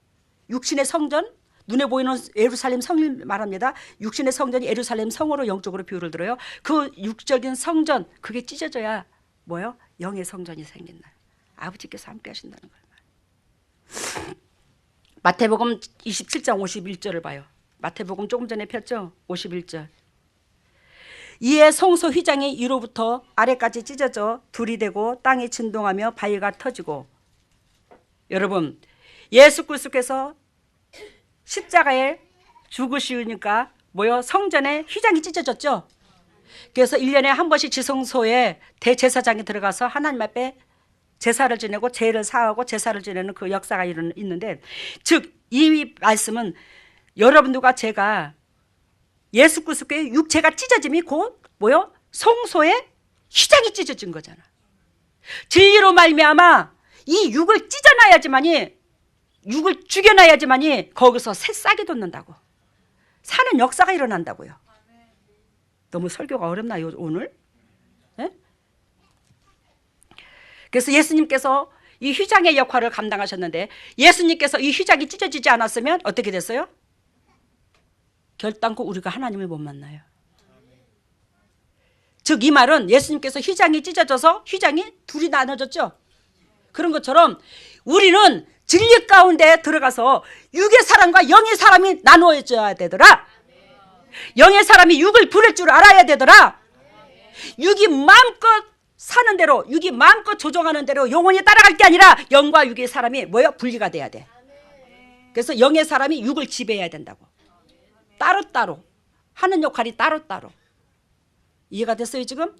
S1: 육신의 성전, 눈에 보이는 예루살렘 성을 말합니다. 육신의 성전이 예루살렘 성으로 영적으로 비유를 들어요. 그 육적인 성전, 그게 찢어져야 뭐요? 영의 성전이 생긴다. 아버지께서 함께 하신다는 거예요. 마태복음 27장 51절을 봐요. 마태복음 조금 전에 폈죠? 51절. 이에 성소 휘장이 위로부터 아래까지 찢어져 둘이 되고 땅이 진동하며 바위가 터지고. 여러분, 예수 그리스도께서 십자가에 죽으시니까 뭐요? 성전에 휘장이 찢어졌죠. 그래서 1년에 한 번씩 지성소에 대제사장이 들어가서 하나님 앞에 제사를 지내고 죄를 사하고 제사를 지내는 그 역사가 있는데, 즉 이 말씀은 여러분들과 제가 예수 그리스도의 육체가 찢어짐이 곧 뭐요? 성소에 휘장이 찢어진 거잖아. 진리로 말미암아 이 육을 찢어놔야지만이, 육을 죽여놔야지만이 거기서 새싹이 돋는다고, 사는 역사가 일어난다고요. 너무 설교가 어렵나요 오늘? 네? 그래서 예수님께서 이 휘장의 역할을 감당하셨는데, 예수님께서 이 휘장이 찢어지지 않았으면 어떻게 됐어요? 결단코 우리가 하나님을 못 만나요. 즉 이 말은 예수님께서 휘장이 찢어져서 휘장이 둘이 나눠졌죠. 그런 것처럼 우리는 진리 가운데 들어가서 육의 사람과 영의 사람이 나누어져야 되더라. 영의 사람이 육을 부릴 줄 알아야 되더라. 육이 마음껏 사는 대로, 육이 마음껏 조종하는 대로 영혼이 따라갈 게 아니라 영과 육의 사람이 뭐요? 분리가 돼야 돼. 그래서 영의 사람이 육을 지배해야 된다고. 따로따로 하는 역할이 따로따로. 이해가 됐어요 지금?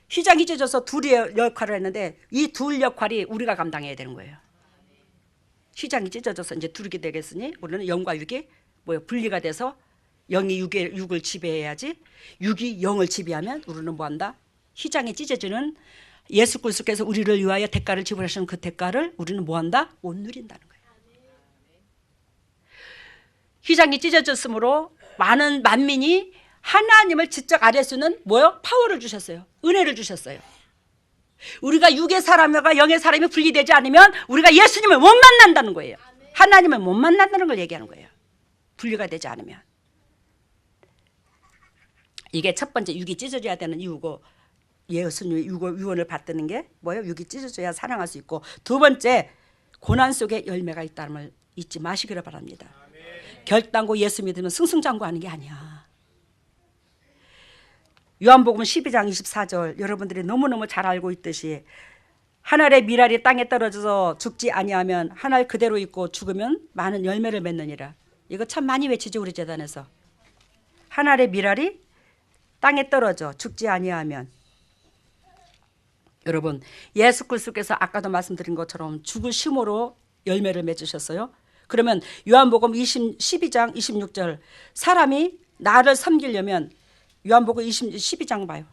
S1: 휘장이 찢어져서 둘이 역할을 했는데 이 둘 역할이 우리가 감당해야 되는 거예요. 휘장이 찢어져서 이제 둘이 되겠으니 우리는 영과 육이 뭐요? 분리가 돼서 영이 육을 지배해야지, 육이 영을 지배하면 우리는 뭐한다? 휘장이 찢어지는 예수 그리스도께서 우리를 위하여 대가를 지불하시는 그 대가를 우리는 뭐한다? 못 누린다는 거예요. 휘장이 찢어졌으므로 많은 만민이 하나님을 지적 아뢰 수는 뭐요? 파워를 주셨어요. 은혜를 주셨어요. 우리가 육의 사람과 영의 사람이 분리되지 않으면 우리가 예수님을 못 만난다는 거예요. 하나님을 못 만난다는 걸 얘기하는 거예요. 분리가 되지 않으면. 이게 첫 번째, 육이 찢어져야 되는 이유고, 예수님의 유언을 받드는 게 뭐예요? 육이 찢어져야 사랑할 수 있고, 두 번째, 고난 속에 열매가 있다는 걸 잊지 마시기를 바랍니다. 결단코 예수 믿으면 승승장구하는 게 아니야. 요한복음 12장 24절, 여러분들이 너무너무 잘 알고 있듯이 한 알의 밀알이 땅에 떨어져서 죽지 아니하면 한 알 그대로 있고 죽으면 많은 열매를 맺느니라. 이거 참 많이 외치죠 우리 재단에서. 한 알의 밀알이 땅에 떨어져 죽지 아니하면. 여러분, 예수 그리스도께서 아까도 말씀드린 것처럼 죽으심으로 열매를 맺으셨어요. 그러면 요한복음 12장 26절, 사람이 나를 섬기려면, 요한복음 12장 봐요.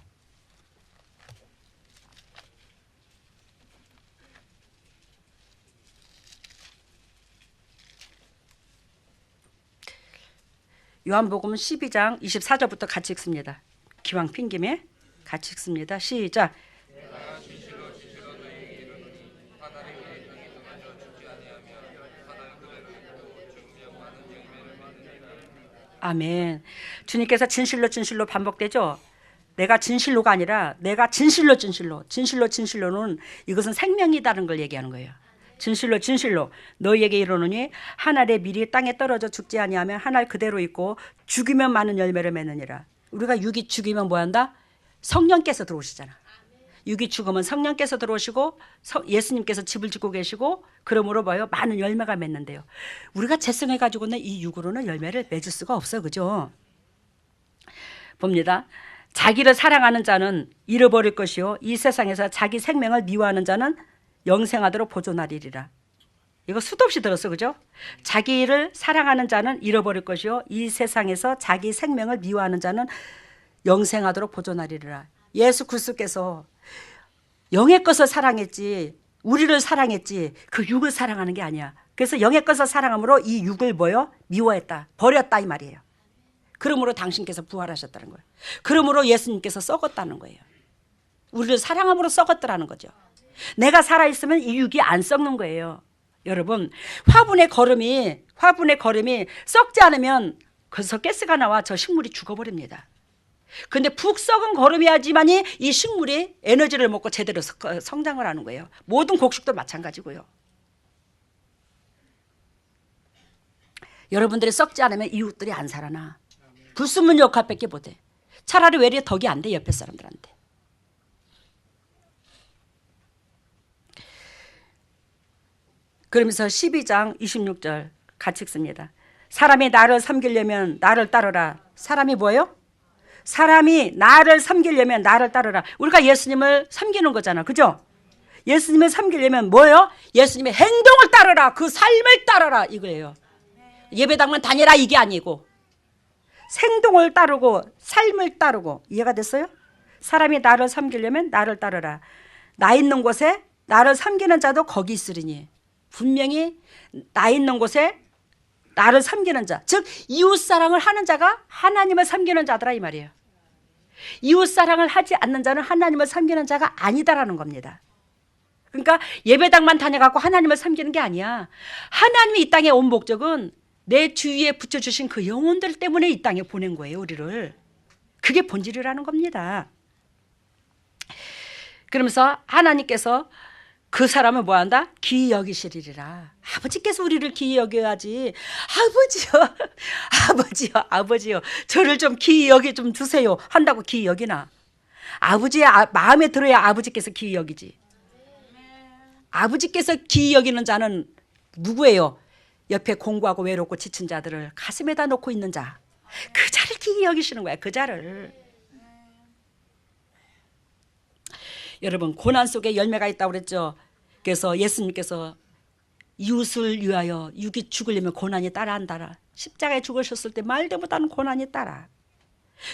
S1: 요한복음 12장 24절부터 같이 읽습니다. 기왕 핀 김에 같이 읽습니다. 시작. 아멘. 주님께서 진실로 진실로 반복되죠. 내가 진실로가 아니라 내가 진실로 진실로, 진실로 진실로는 이것은 생명이다는 걸 얘기하는 거예요. 진실로 진실로 너희에게 이르노니 한 알의 밀이 땅에 떨어져 죽지 아니하면 한 알 그대로 있고 죽이면 많은 열매를 맺느니라. 우리가 육이 죽이면 뭐한다? 성령께서 들어오시잖아. 육이 죽으면 성령께서 들어오시고 예수님께서 집을 짓고 계시고, 그러므로 뭐요? 많은 열매가 맺는데요. 우리가 재성해 가지고 있는 이 육으로는 열매를 맺을 수가 없어, 그죠? 봅니다. 자기를 사랑하는 자는 잃어버릴 것이요 이 세상에서 자기 생명을 미워하는 자는 영생하도록 보존하리라. 이거 수도 없이 들었어, 그죠? 자기를 사랑하는 자는 잃어버릴 것이요 이 세상에서 자기 생명을 미워하는 자는 영생하도록 보존하리라. 예수 그리스도께서 영의 것을 사랑했지, 우리를 사랑했지, 그 육을 사랑하는 게 아니야. 그래서 영의 것을 사랑함으로 이 육을 뭐요? 미워했다. 버렸다 이 말이에요. 그러므로 당신께서 부활하셨다는 거예요. 그러므로 예수님께서 썩었다는 거예요. 우리를 사랑함으로 썩었더라는 거죠. 내가 살아있으면 이 육이 안 썩는 거예요. 여러분, 화분의 거름이 썩지 않으면 거기서 가스가 나와 저 식물이 죽어버립니다. 근데 푹 썩은 거름이야지만이 이 식물이 에너지를 먹고 제대로 성장을 하는 거예요. 모든 곡식도 마찬가지고요. 여러분들이 썩지 않으면 이웃들이 안 살아나. 불순물 역할밖에 못해. 차라리 외려 덕이 안 돼, 옆에 사람들한테. 그러면서 12장 26절 같이 읽습니다. 사람이 나를 섬기려면 나를 따르라. 사람이 뭐예요? 사람이 나를 섬기려면 나를 따르라. 우리가 예수님을 섬기는 거잖아. 그죠? 예수님을 섬기려면 뭐예요? 예수님의 행동을 따르라. 그 삶을 따르라. 이거예요. 예배당만 다니라 이게 아니고 행동을 따르고 삶을 따르고. 이해가 됐어요? 사람이 나를 섬기려면 나를 따르라. 나 있는 곳에 나를 섬기는 자도 거기 있으리니. 분명히 나 있는 곳에 나를 섬기는 자, 즉 이웃사랑을 하는 자가 하나님을 섬기는 자더라 이 말이에요. 이웃사랑을 하지 않는 자는 하나님을 섬기는 자가 아니다라는 겁니다. 그러니까 예배당만 다녀갖고 하나님을 섬기는 게 아니야. 하나님이 이 땅에 온 목적은 내 주위에 붙여주신 그 영혼들 때문에 이 땅에 보낸 거예요. 우리를. 그게 본질이라는 겁니다. 그러면서 하나님께서 그 사람을 뭐한다? 귀히 여기시리라. 아버지께서 우리를 귀히 여겨야지. 아버지요. 저를 좀 귀히 여기 좀 주세요. 한다고 귀히 여기나. 아버지의 마음에 들어야 아버지께서 귀히 여기지. 아버지께서 귀히 여기는 자는 누구예요? 옆에 공고하고 외롭고 지친 자들을 가슴에다 놓고 있는 자. 그 자를 귀히 여기시는 거야. 그 자를. 여러분, 고난 속에 열매가 있다고 그랬죠. 그래서 예수님께서 이웃을 위하여 육이 죽으려면 고난이 따라한다라. 십자가에 죽으셨을 때 말도 못하는 고난이 따라.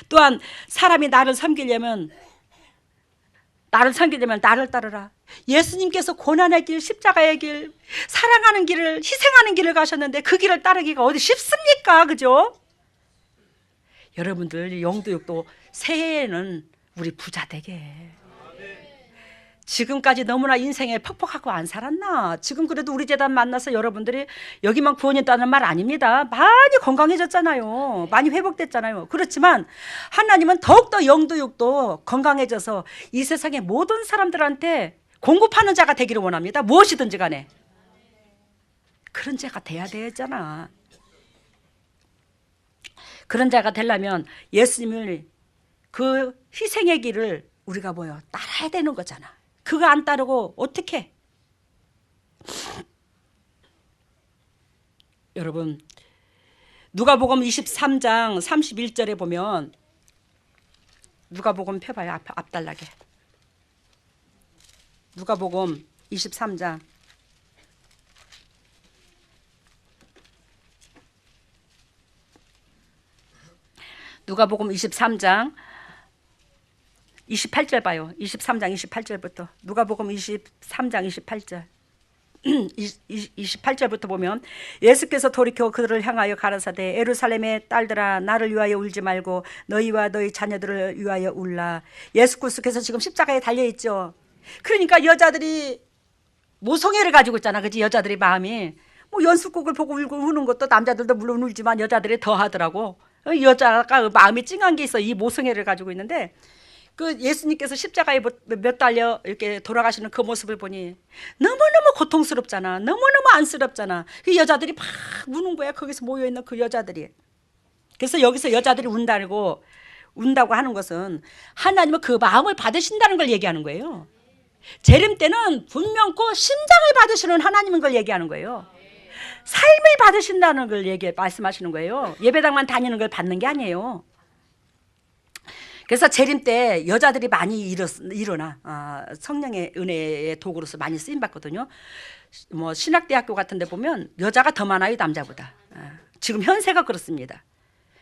S1: 또한 사람이 나를 섬기려면 나를 따르라. 예수님께서 고난의 길, 십자가의 길, 사랑하는 길을, 희생하는 길을 가셨는데 그 길을 따르기가 어디 쉽습니까? 그죠? 여러분들 영도육도 새해에는 우리 부자 되게. 지금까지 너무나 인생에 퍽퍽하고 안 살았나? 지금 그래도 우리 재단 만나서 여러분들이 여기만 구원했다는 말 아닙니다. 많이 건강해졌잖아요. 많이 회복됐잖아요. 그렇지만 하나님은 더욱더 영도육도 건강해져서 이 세상의 모든 사람들한테 공급하는 자가 되기를 원합니다. 무엇이든지 간에. 그런 자가 돼야 되잖아. 그런 자가 되려면 예수님을 그 희생의 길을 우리가 뭐요? 따라야 되는 거잖아. 그거 안 따르고 어떻게? 여러분, 누가복음 23장 31절에 보면 누가복음 펴봐요. 앞달나게. 누가복음 23장 누가복음 23장 28절 봐요. 23장 28절부터. 누가복음 23장 28절. 28절부터 보면 예수께서 돌이켜 그들을 향하여 가라사대 예루살렘의 딸들아 나를 위하여 울지 말고 너희와 너희 자녀들을 위하여 울라. 예수 그리스도께서 지금 십자가에 달려 있죠. 그러니까 여자들이 모성애를 가지고 있잖아. 그지? 여자들이 마음이 뭐 연습곡을 보고 울고 우는 것도 남자들도 물론 울지만 여자들이 더 하더라고. 여자가 마음이 찡한 게 있어. 이 모성애를 가지고 있는데 그 예수님께서 십자가에 몇 달려 이렇게 돌아가시는 그 모습을 보니 너무너무 고통스럽잖아. 너무너무 안쓰럽잖아. 그 여자들이 막 우는 거야. 거기서 모여있는 그 여자들이. 그래서 여기서 여자들이 운다고 하는 것은 하나님은 그 마음을 받으신다는 걸 얘기하는 거예요. 재림 때는 분명코 심장을 받으시는 하나님인 걸 얘기하는 거예요. 삶을 받으신다는 걸 말씀하시는 거예요. 예배당만 다니는 걸 받는 게 아니에요. 그래서 재림 때 여자들이 많이 일어나. 성령의 은혜의 도구로서 많이 쓰임 받거든요. 뭐 신학대학교 같은 데 보면 여자가 더 많아요, 남자보다. 지금 현세가 그렇습니다.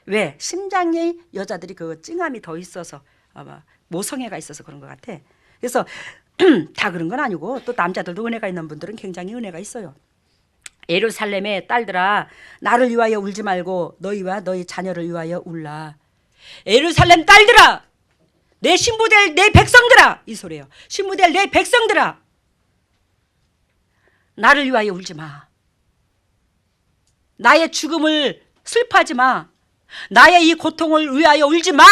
S1: 왜? 심장에 여자들이 그 찡함이 더 있어서 아마 모성애가 있어서 그런 것 같아. 그래서 다 그런 건 아니고 또 남자들도 은혜가 있는 분들은 굉장히 은혜가 있어요. 예루살렘의 딸들아 나를 위하여 울지 말고 너희와 너희 자녀를 위하여 울라. 예루살렘 딸들아, 내 신부될 내 백성들아, 이 소리예요. 신부될 내 백성들아, 나를 위하여 울지 마. 나의 죽음을 슬퍼하지 마. 나의 이 고통을 위하여 울지 마.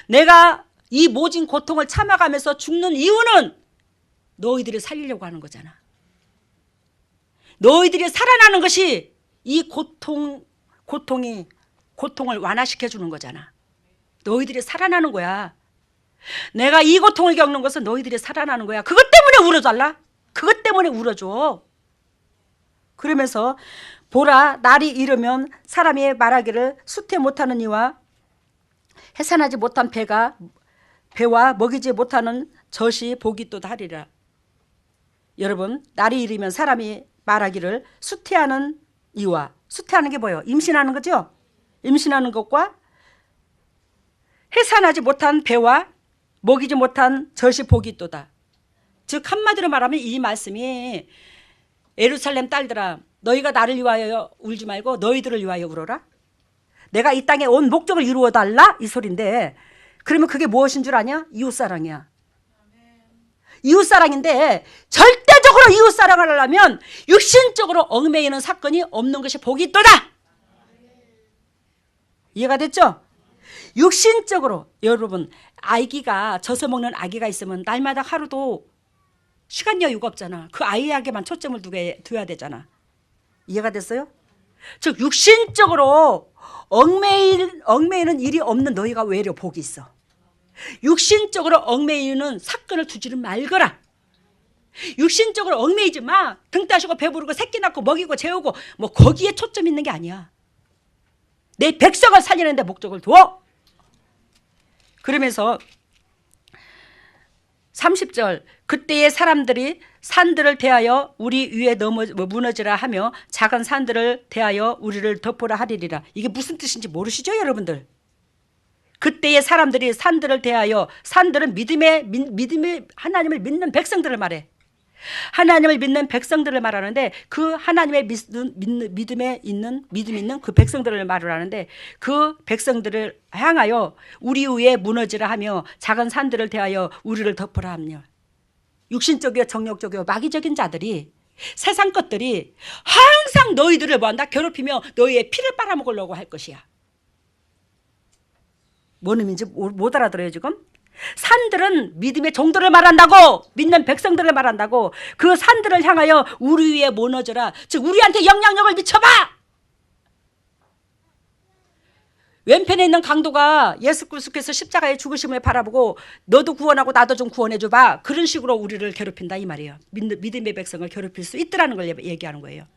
S1: 내가 이 모진 고통을 참아가면서 죽는 이유는 너희들이 살리려고 하는 거잖아. 너희들이 살아나는 것이 이 고통을 완화시켜 주는 거잖아. 너희들이 살아나는 거야. 내가 이 고통을 겪는 것은 너희들이 살아나는 거야. 그것 때문에 울어달라. 그것 때문에 울어줘. 그러면서 보라, 날이 이르면 사람이 말하기를 수태 못하는 이와 해산하지 못한 배와 먹이지 못하는 젖이 복이 또다 하리라. 여러분, 날이 이르면 사람이 말하기를 수태하는 이와, 수태하는 게 뭐예요? 임신하는 거죠? 임신하는 것과 해산하지 못한 배와 먹이지 못한 젖이 복이 또다. 즉 한마디로 말하면 이 말씀이 예루살렘 딸들아, 너희가 나를 위하여 울지 말고 너희들을 위하여 울어라. 내가 이 땅에 온 목적을 이루어 달라, 이 소린데, 그러면 그게 무엇인 줄 아냐? 이웃사랑이야. 이웃사랑인데 절대적으로 이웃사랑을 하려면 육신적으로 얽매이는 사건이 없는 것이 복이 있도다. 이해가 됐죠? 육신적으로, 여러분, 아기가 젖어 먹는 아기가 있으면 날마다 하루도 시간 여유가 없잖아. 그 아이에게만 초점을 둬야 되잖아. 이해가 됐어요? 즉 육신적으로 얽매이는 일이 없는 너희가 외려 복이 있어. 육신적으로 얽매이는 사건을 두지는 말거라. 육신적으로 얽매이지 마. 등 따시고 배부르고 새끼 낳고 먹이고 재우고 뭐 거기에 초점 있는 게 아니야. 내 백성을 살리는 데 목적을 두어. 그러면서 30절, 그때의 사람들이 산들을 대하여 우리 위에 무너지라 하며 작은 산들을 대하여 우리를 덮으라 하리리라. 이게 무슨 뜻인지 모르시죠, 여러분들? 그때의 사람들이 산들을 대하여, 산들은 믿음의 하나님을 믿는 백성들을 말해. 하나님을 믿는 백성들을 말하는데, 그 하나님의 믿음이 있는 그 백성들을 말을 하는데, 그 백성들을 향하여 우리 위에 무너지라 하며 작은 산들을 대하여 우리를 덮으라 하며. 육신적이요 정욕적이요 마귀적인 자들이, 세상 것들이 항상 너희들을 뭐한다? 괴롭히며 너희의 피를 빨아먹으려고 할 것이야. 뭔 의미인지 못 알아들어요 지금? 산들은 믿음의 종들을 말한다고, 믿는 백성들을 말한다고. 그 산들을 향하여 우리 위에 무너져라. 즉 우리한테 영향력을 미쳐봐. 왼편에 있는 강도가 예수 그리스도께서 십자가의 죽으심을 바라보고 너도 구원하고 나도 좀 구원해줘봐. 그런 식으로 우리를 괴롭힌다 이 말이에요. 믿음의 백성을 괴롭힐 수 있더라는 걸 얘기하는 거예요.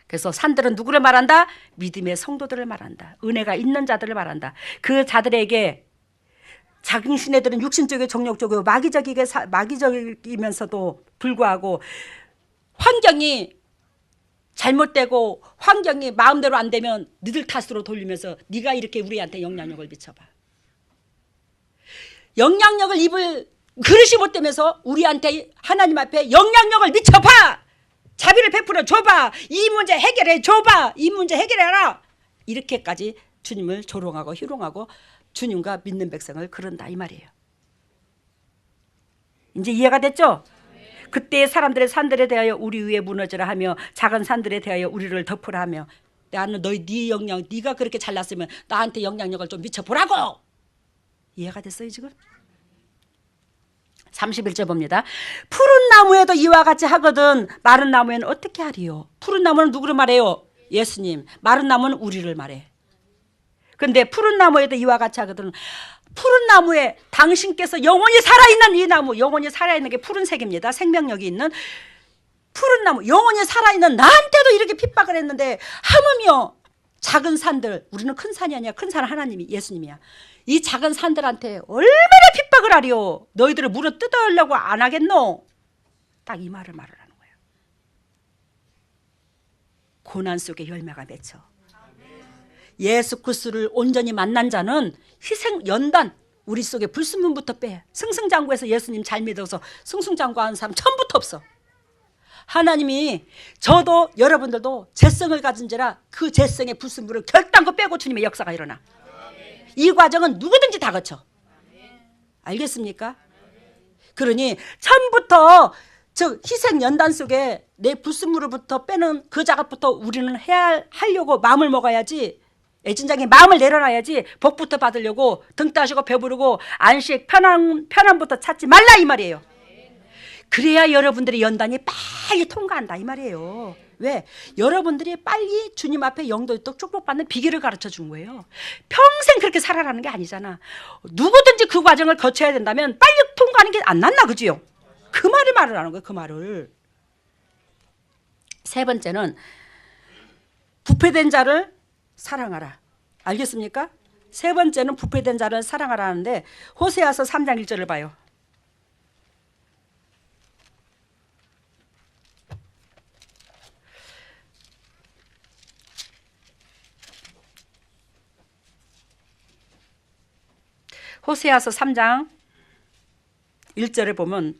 S1: 그래서 산들은 누구를 말한다? 믿음의 성도들을 말한다. 은혜가 있는 자들을 말한다. 그 자들에게 자긍신 애들은 육신적이고 정욕적이고 마귀적이면서도 불구하고 환경이 잘못되고 환경이 마음대로 안 되면 니들 탓으로 돌리면서 네가 이렇게 우리한테 영향력을 미쳐봐. 영향력을 입을 그릇이 못 되면서 우리한테 하나님 앞에 영향력을 미쳐봐. 자비를 베풀어 줘봐. 이 문제 해결해 줘봐. 이 문제 해결해라. 이렇게까지 주님을 조롱하고 희롱하고 주님과 믿는 백성을 그런다 이 말이에요. 이제 이해가 됐죠? 그때 사람들의 산들에 대하여 우리 위에 무너지라 하며 작은 산들에 대하여 우리를 덮으라 하며. 나는 네 영향, 네가 그렇게 잘났으면 나한테 영향력을 좀 미쳐보라고. 이해가 됐어요 지금? 31절 봅니다. 푸른 나무에도 이와 같이 하거든 마른 나무에는 어떻게 하리요? 푸른 나무는 누구를 말해요? 예수님. 마른 나무는 우리를 말해. 그런데 푸른 나무에도 이와 같이 하거든. 푸른 나무에 당신께서 영원히 살아있는 이 나무, 영원히 살아있는 게 푸른색입니다. 생명력이 있는 푸른 나무, 영원히 살아있는 나한테도 이렇게 핍박을 했는데 하물며 작은 산들, 우리는 큰 산이 아니야. 큰 산은 하나님이, 예수님이야. 이 작은 산들한테 얼마나 핍박을 하리요? 너희들을 물어 뜯으려고 안 하겠노? 딱 이 말을 하는 거예요. 고난 속에 열매가 맺혀. 예수 그리스도를 온전히 만난 자는 희생 연단, 우리 속에 불순물부터 빼. 승승장구해서 예수님 잘 믿어서 승승장구하는 사람 처음부터 없어. 하나님이 저도 여러분들도 재성을 가진지라 그 재성의 불순물을 결단코 빼고 주님의 역사가 일어나. 이 과정은 누구든지 다 거쳐. 알겠습니까? 그러니 처음부터 즉 희생 연단 속에 내 불순물을부터 빼는 그 작업부터 우리는 하려고 마음을 먹어야지. 애진장에 마음을 내려놔야지. 복부터 받으려고 등 따시고 배부르고 안식 편안부터 찾지 말라 이 말이에요. 그래야 여러분들의 연단이 빨리 통과한다 이 말이에요. 왜? 여러분들이 빨리 주님 앞에 영도있도록 축복받는 비결을 가르쳐 준 거예요. 평생 그렇게 살아라는 게 아니잖아. 누구든지 그 과정을 거쳐야 된다면 빨리 통과하는 게 안 낫나 그지요? 그 말을 하는 거예요. 그 말을. 세 번째는 부패된 자를 사랑하라. 알겠습니까? 세 번째는 부패된 자를 사랑하라 하는데 호세아서 3장 1절을 봐요. 호세아서 3장 1절에 보면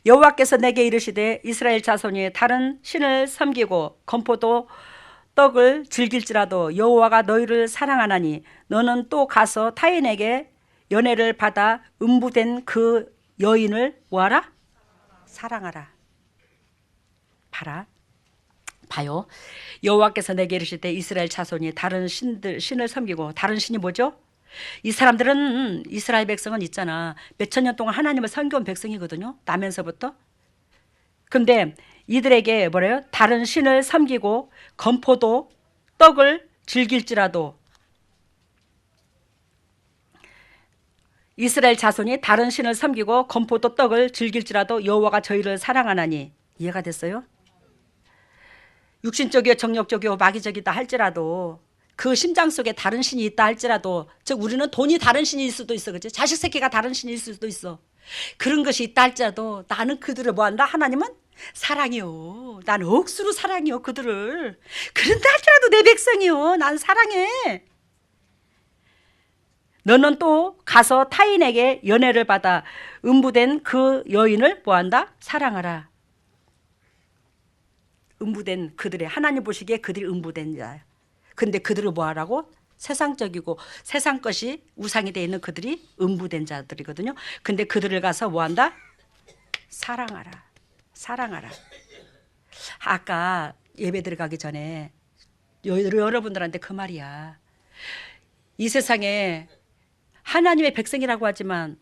S1: 여호와께서 내게 이르시되 이스라엘 자손이 다른 신을 섬기고 건포도 떡을 즐길지라도 여호와가 너희를 사랑하나니 너는 또 가서 타인에게 연애를 받아 음부된 그 여인을 뭐하라? 사랑하라. 봐요. 여호와께서 내게 이르시되 이스라엘 자손이 다른 신을 섬기고 다른 신이 뭐죠? 이 사람들은 이스라엘 백성은 있잖아. 몇천 년 동안 하나님을 섬겨온 백성이거든요. 나면서부터. 근데 이들에게 뭐래요? 다른 신을 섬기고 건포도 떡을 즐길지라도 이스라엘 자손이 다른 신을 섬기고 건포도 떡을 즐길지라도 여호와가 저희를 사랑하나니. 이해가 됐어요? 육신적이요 정력적이요 마귀적이다 할지라도 그 심장 속에 다른 신이 있다 할지라도 즉 우리는 돈이 다른 신일 수도 있어. 그치? 자식 새끼가 다른 신일 수도 있어. 그런 것이 있다 할지라도 나는 그들을 뭐한다? 하나님은 사랑해요. 난 억수로 사랑해요 그들을. 그런다 할지라도 내 백성이요. 난 사랑해. 너는 또 가서 타인에게 연애를 받아 음부된 그 여인을 뭐한다? 사랑하라. 음부된 그들의 하나님 보시기에 그들이 음부된 자야. 근데 그들을 뭐하라고? 세상적이고 세상 것이 우상이 되어 있는 그들이 음부된 자들이거든요. 근데 그들을 가서 뭐한다? 사랑하라. 사랑하라. 아까 예배 들어가기 전에 여러분들한테 그 말이야. 이 세상에 하나님의 백성이라고 하지만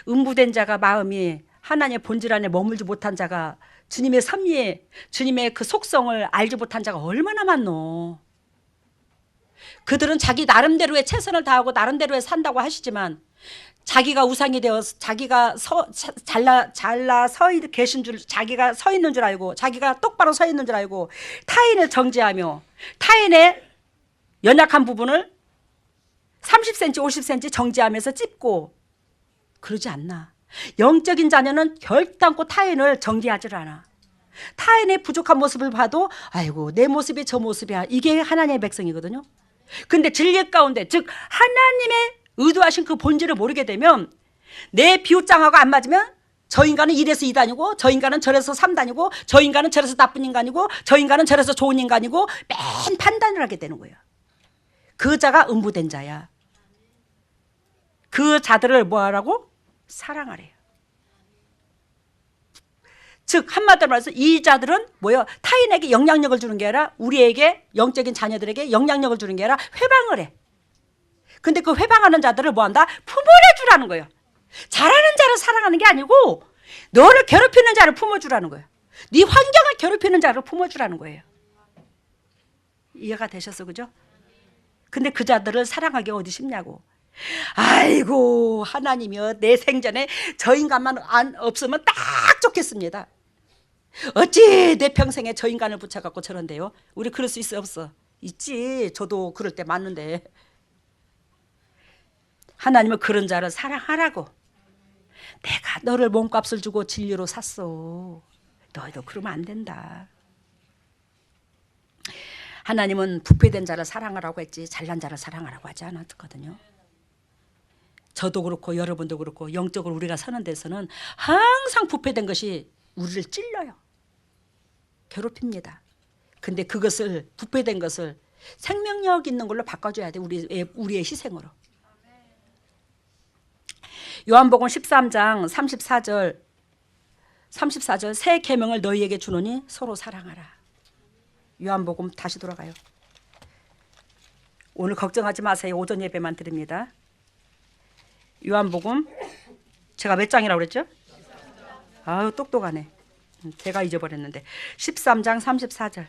S1: 음부된 자가 마음이 하나님의 본질 안에 머물지 못한 자가 주님의 섭리, 주님의 그 속성을 알지 못한 자가 얼마나 많노. 그들은 자기 나름대로의 최선을 다하고 나름대로의 산다고 하시지만 자기가 우상이 되어서 자기가 잘나 서 계신 줄, 자기가 서 있는 줄 알고 자기가 똑바로 서 있는 줄 알고 타인을 정죄하며 타인의 연약한 부분을 30cm 50cm 정죄하면서 찝고 그러지 않나. 영적인 자녀는 결단코 타인을 정죄하지 않아. 타인의 부족한 모습을 봐도 아이고 내 모습이 저 모습이야. 이게 하나님의 백성이거든요. 근데 진리 가운데 즉 하나님의 의도하신 그 본질을 모르게 되면 내 비웃장하고 안 맞으면 저 인간은 이래서 2단이고 저 인간은 저래서 3단이고 저 인간은 저래서 나쁜 인간이고 저 인간은 저래서 좋은 인간이고 맨 판단을 하게 되는 거예요. 그 자가 음부된 자야. 그 자들을 뭐하라고? 사랑하래요. 즉 한마디로 말해서 이 자들은 뭐예요? 타인에게 영향력을 주는 게 아니라 우리에게 영적인 자녀들에게 영향력을 주는 게 아니라 회방을 해. 근데 그 회방하는 자들을 뭐한다? 품어주라는 거예요. 잘하는 자를 사랑하는 게 아니고 너를 괴롭히는 자를 품어주라는 거예요. 네 환경을 괴롭히는 자를 품어주라는 거예요. 이해가 되셨어 그죠? 근데 그 자들을 사랑하기 어디 쉽냐고. 아이고 하나님이여 내 생전에 저 인간만 없으면 딱 좋겠습니다. 어찌 내 평생에 저 인간을 붙여갖고 저런데요. 우리 그럴 수 있어 없어? 있지. 저도 그럴 때 많은데 하나님은 그런 자를 사랑하라고. 내가 너를 몸값을 주고 진리로 샀어. 너희도 그러면 안 된다. 하나님은 부패된 자를 사랑하라고 했지 잘난 자를 사랑하라고 하지 않았거든요. 저도 그렇고 여러분도 그렇고 영적으로 우리가 사는 데서는 항상 부패된 것이 우리를 찔러요. 괴롭힙니다. 근데 그것을 부패된 것을 생명력 있는 걸로 바꿔줘야 돼. 우리의 희생으로. 요한복음 13장 34절 새 계명을 너희에게 주노니 서로 사랑하라. 요한복음 다시 돌아가요. 오늘 걱정하지 마세요. 오전 예배만 드립니다. 요한복음 제가 몇 장이라고 그랬죠? 아유 똑똑하네. 제가 잊어버렸는데 13장 34절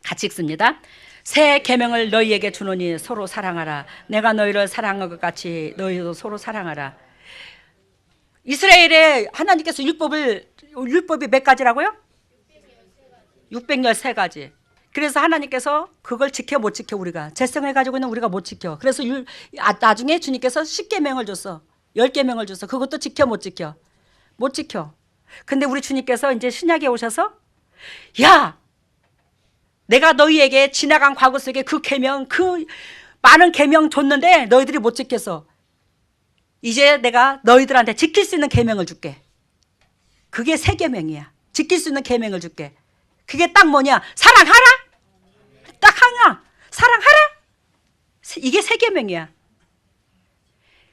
S1: 같이 읽습니다. 새 계명을 너희에게 주노니 서로 사랑하라. 내가 너희를 사랑한 것 같이 너희도 서로 사랑하라. 이스라엘의 하나님께서 율법이 몇 가지라고요? 613가지. 그래서 하나님께서 그걸 지켜 못 지켜 우리가 제성을 가지고 있는 우리가 못 지켜. 그래서 나중에 주님께서 10계명을 줬어. 10계명을 줬어. 그것도 지켜 못 지켜. 못 지켜. 근데 우리 주님께서 이제 신약에 오셔서 야 내가 너희에게 지나간 과거 속에 그 계명 그 많은 계명 줬는데 너희들이 못 지켜서 이제 내가 너희들한테 지킬 수 있는 계명을 줄게. 그게 새 계명이야. 지킬 수 있는 계명을 줄게. 그게 딱 뭐냐? 사랑하라. 딱 하나. 사랑하라. 이게 새 계명이야.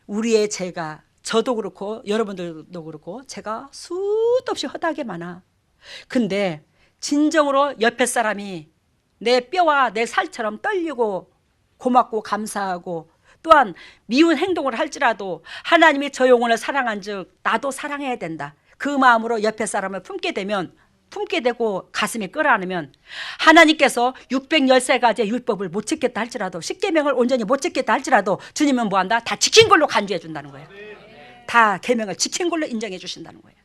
S1: 우리의 죄가 저도 그렇고 여러분들도 그렇고 제가 수도 없이 허다하게 많아. 근데 진정으로 옆에 사람이 내 뼈와 내 살처럼 떨리고 고맙고 감사하고 또한 미운 행동을 할지라도 하나님이 저 영혼을 사랑한 즉 나도 사랑해야 된다. 그 마음으로 옆에 사람을 품게 되고 가슴이 끓어안으면 하나님께서 613가지의 율법을 못 지켰다 할지라도 10계명을 온전히 못 지켰다 할지라도 주님은 뭐한다? 다 지킨 걸로 간주해 준다는 거예요. 다 계명을 지킨 걸로 인정해 주신다는 거예요.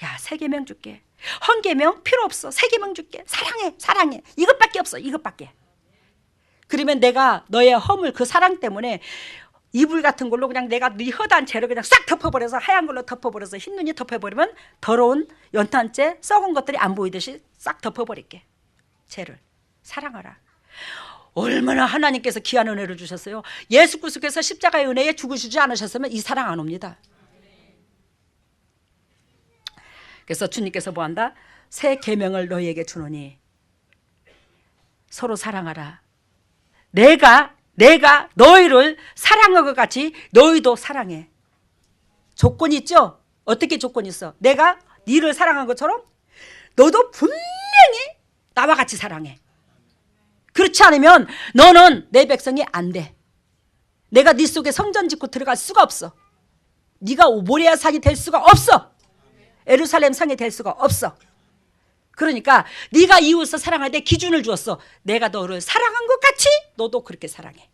S1: 야, 새 계명 줄게. 헌 계명 필요 없어. 새 계명 줄게. 사랑해. 이것밖에 없어. 이것밖에. 그러면 내가 너의 허물 그 사랑 때문에 이불 같은 걸로 그냥 내가 네 허단 죄를 그냥 싹 덮어버려서 하얀 걸로 덮어버려서 흰 눈이 덮어버리면 더러운 연탄재 썩은 것들이 안 보이듯이 싹 덮어버릴게. 죄를 사랑하라. 얼마나 하나님께서 귀한 은혜를 주셨어요. 예수 그리스도께서 십자가의 은혜에 죽으시지 않으셨으면 이 사랑 안 옵니다. 그래서 주님께서 뭐한다? 새 계명을 너희에게 주노니 서로 사랑하라. 내가 너희를 사랑한 것 같이 너희도 사랑해. 조건이 있죠? 어떻게 조건이 있어? 내가 너를 사랑한 것처럼 너도 분명히 나와 같이 사랑해. 그렇지 않으면 너는 내 백성이 안 돼. 내가 네 속에 성전 짓고 들어갈 수가 없어. 네가 모리아 산이 될 수가 없어. 예루살렘 성이 될 수가 없어. 그러니까 네가 이웃을 사랑할 때 기준을 주었어. 내가 너를 사랑한 것 같이 너도 그렇게 사랑해.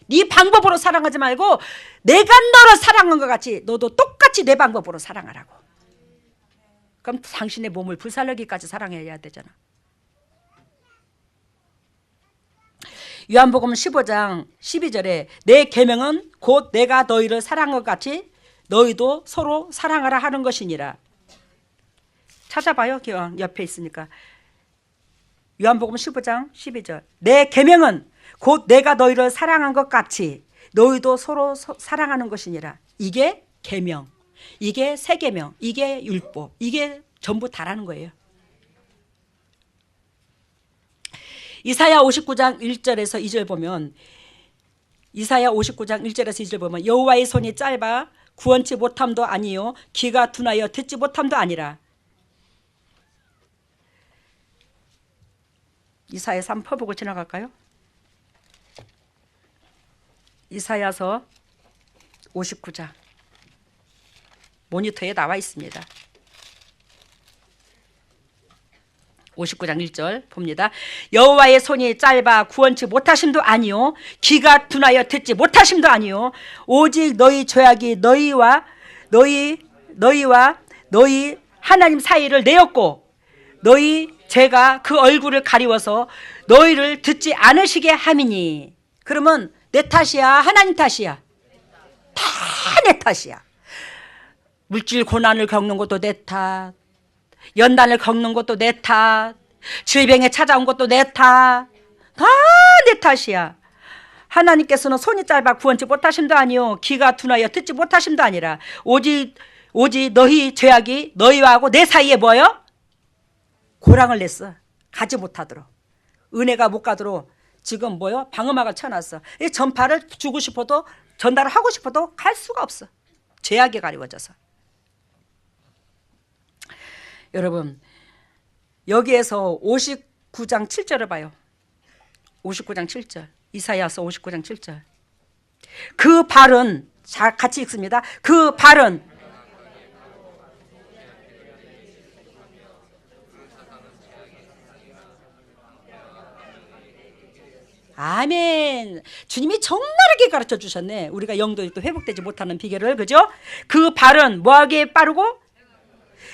S1: 네 방법으로 사랑하지 말고 내가 너를 사랑한 것 같이 너도 똑같이 내 방법으로 사랑하라고. 그럼 당신의 몸을 불살르기까지 사랑해야 되잖아. 요한복음 15장 12절에 내 계명은 곧 내가 너희를 사랑한 것 같이 너희도 서로 사랑하라 하는 것이니라. 찾아봐요. 옆에 있으니까. 요한복음 15장 12절. 내 계명은 곧 내가 너희를 사랑한 것 같이 너희도 서로 사랑하는 것이니라. 이게 계명. 이게 새 계명. 이게 율법. 이게 전부 다라는 거예요. 이사야 59장 1절에서 2절 보면 이사야 59장 1절에서 2절 보면 여호와의 손이 짧아 구원치 못함도 아니요 귀가 둔하여 듣지 못함도 아니라. 이사야서 한번 펴보고 지나갈까요? 이사야서 59장 모니터에 나와 있습니다. 59장 1절 봅니다. 여호와의 손이 짧아 구원치 못하심도 아니요 귀가 둔하여 듣지 못하심도 아니요 오직 너희 죄악이 너희와 너희 하나님 사이를 내었고 너희 죄가 그 얼굴을 가리워서 너희를 듣지 않으시게 함이니. 그러면 내 탓이야 하나님 탓이야? 다 내 탓이야. 물질 고난을 겪는 것도 내 탓, 연단을 겪는 것도 내 탓, 질병에 찾아온 것도 내 탓, 다 내 탓이야. 하나님께서는 손이 짧아 구원치 못하심도 아니요 귀가 둔하여 듣지 못하심도 아니라 오직 너희 죄악이 너희와 하고 내 사이에 뭐요? 고랑을 냈어. 가지 못하도록. 은혜가 못 가도록 지금 뭐요? 방어막을 쳐놨어. 이 전파를 주고 싶어도 전달을 하고 싶어도 갈 수가 없어. 죄악에 가리워져서. 여러분 여기에서 59장 7절을 봐요. 59장 7절. 이사야서 59장 7절. 그 발은, 자 같이 읽습니다. 그 발은 아멘. 주님이 적나라하게 가르쳐 주셨네. 우리가 영도 또 회복되지 못하는 비결을. 그죠? 그 발은 뭐하기에 빠르고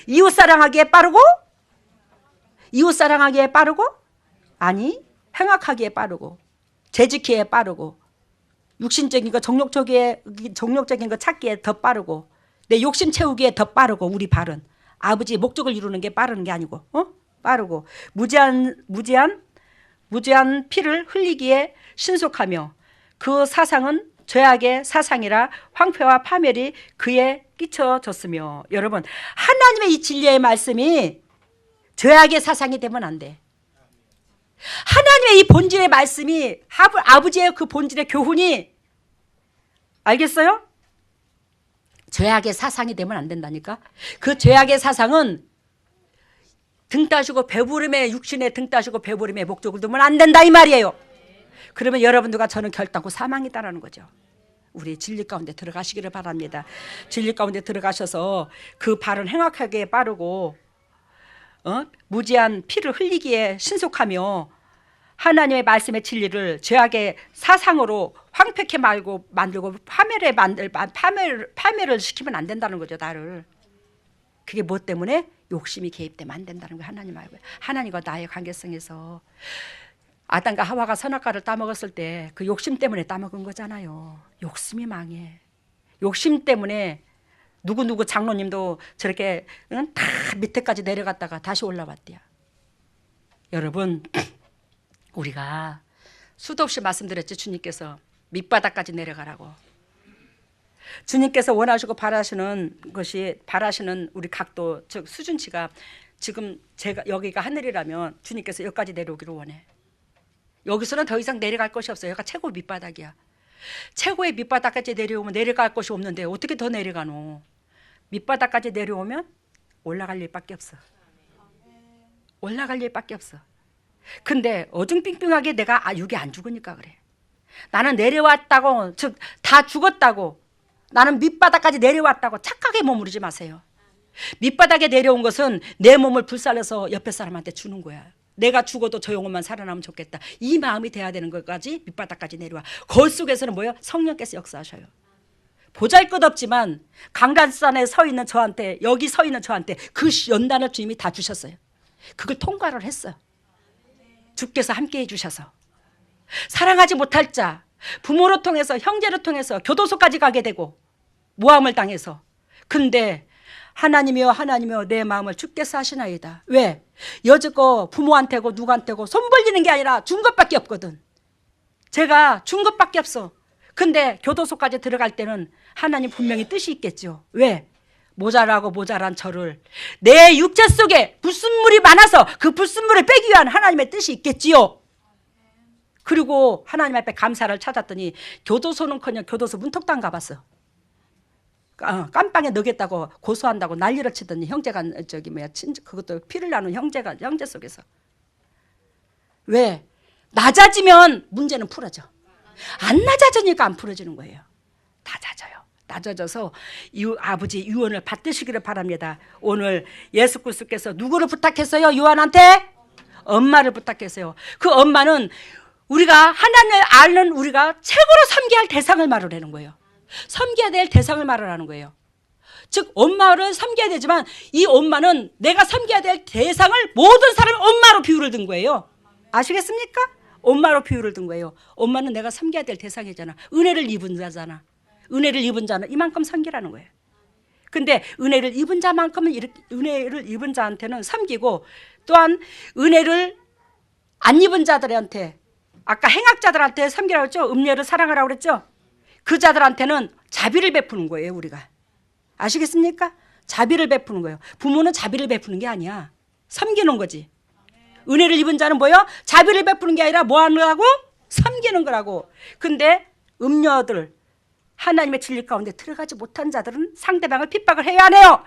S1: 이웃사랑하기에 빠르고 이웃사랑하기에 빠르고 아니 행악하기에 빠르고 재지키에 빠르고 육신적인 거 정욕적인 거 찾기에 더 빠르고 내 욕심 채우기에 더 빠르고 우리 발은 아버지의 목적을 이루는 게 빠르는 게 아니고 빠르고 무제한 피를 흘리기에 신속하며 그 사상은 죄악의 사상이라 황폐와 파멸이 그에 끼쳐졌으며. 여러분 하나님의 이 진리의 말씀이 죄악의 사상이 되면 안 돼. 하나님의 이 본질의 말씀이 아버지의 그 본질의 교훈이 알겠어요? 죄악의 사상이 되면 안 된다니까. 그 죄악의 사상은 등 따시고 배부름의 육신에 등 따시고 배부름의 목적을 두면 안 된다 이 말이에요. 그러면 여러분들과 저는 결단코 사망이다라는 거죠. 우리 진리 가운데 들어가시기를 바랍니다. 진리 가운데 들어가셔서 그 발은 행악하게 빠르고 무지한 피를 흘리기에 신속하며 하나님의 말씀의 진리를 죄악의 사상으로 황폐케 만들고 파멸을 시키면 안 된다는 거죠. 나를. 그게 뭐 때문에? 욕심이 개입되면 안 된다는 거예요. 하나님 알고요. 하나님과 나의 관계성에서 아담과 하와가 선악과를 따먹었을 때 그 욕심 때문에 따먹은 거잖아요. 욕심이 망해. 욕심 때문에 누구 장로님도 저렇게 다 밑에까지 내려갔다가 다시 올라왔대요. 여러분 우리가 수도 없이 말씀드렸죠. 주님께서 밑바닥까지 내려가라고. 주님께서 원하시고 바라시는 우리 각도 즉 수준치가 지금 제가 여기가 하늘이라면 주님께서 여기까지 내려오기를 원해. 여기서는 더 이상 내려갈 것이 없어요. 여기가 최고 밑바닥이야. 최고의 밑바닥까지 내려오면 내려갈 것이 없는데 어떻게 더 내려가노? 밑바닥까지 내려오면 올라갈 일밖에 없어. 올라갈 일밖에 없어. 근데 어중빙빙하게 내가 육이 안 죽으니까 그래. 나는 내려왔다고 즉 다 죽었다고 나는 밑바닥까지 내려왔다고 착하게 머무르지 마세요. 밑바닥에 내려온 것은 내 몸을 불살려서 옆에 사람한테 주는 거야. 내가 죽어도 저 영혼만 살아나면 좋겠다. 이 마음이 돼야 되는 것까지 밑바닥까지 내려와. 거울 속에서는 뭐예요? 성령께서 역사하셔요. 보잘것없지만 강단산에 서 있는 저한테 여기 서 있는 저한테 그 연단을 주님이 다 주셨어요. 그걸 통과를 했어요. 주께서 함께 해주셔서 사랑하지 못할 자 부모를 통해서 형제를 통해서 교도소까지 가게 되고 모함을 당해서 근데 하나님이여 내 마음을 주께서 하시나이다. 왜? 여지껏 부모한테고 누구한테고 손 벌리는 게 아니라 준 것밖에 없거든. 제가 준 것밖에 없어. 근데 교도소까지 들어갈 때는 하나님 분명히 뜻이 있겠죠. 왜? 모자란 저를 내 육체 속에 불순물이 많아서 그 불순물을 빼기 위한 하나님의 뜻이 있겠지요. 그리고 하나님 앞에 감사를 찾았더니 교도소는커녕 교도소 문턱도 안 가봤어. 깜빵에 넣겠다고 고소한다고 난리를 치더니 형제가 그것도 피를 나눈 형제 속에서. 왜? 낮아지면 문제는 풀어져. 안 낮아지니까 안 풀어지는 거예요. 낮아져요. 낮아져서 아버지 유언을 받으시기를 바랍니다. 오늘 예수 그리스도께서 누구를 부탁했어요? 요한한테? 엄마를 부탁했어요. 그 엄마는 우리가 하나님을 아는 우리가 최고로 섬겨야 할 대상을 말을 하는 거예요. 섬겨야 될 대상을 말을 하는 거예요. 즉 엄마를 섬겨야 되지만 이 엄마는 내가 섬겨야 될 대상을 모든 사람을 엄마로 비유를 든 거예요. 아시겠습니까? 엄마로 비유를 든 거예요. 엄마는 내가 섬겨야 될 대상이잖아. 은혜를 입은 자잖아. 은혜를 입은 자는 이만큼 섬기라는 거예요. 근데 은혜를 입은 자만큼은 은혜를 입은 자한테는 섬기고 또한 은혜를 안 입은 자들한테 아까 행악자들한테 섬기라고 했죠. 음녀를 사랑하라고 그랬죠. 그 자들한테는 자비를 베푸는 거예요. 우리가 아시겠습니까? 자비를 베푸는 거예요. 부모는 자비를 베푸는 게 아니야. 섬기는 거지. 은혜를 입은 자는 뭐요? 자비를 베푸는 게 아니라 뭐 하는 거라고? 섬기는 거라고. 근데 음녀들, 하나님의 진리 가운데 들어가지 못한 자들은 상대방을 핍박을 해야 안 해요?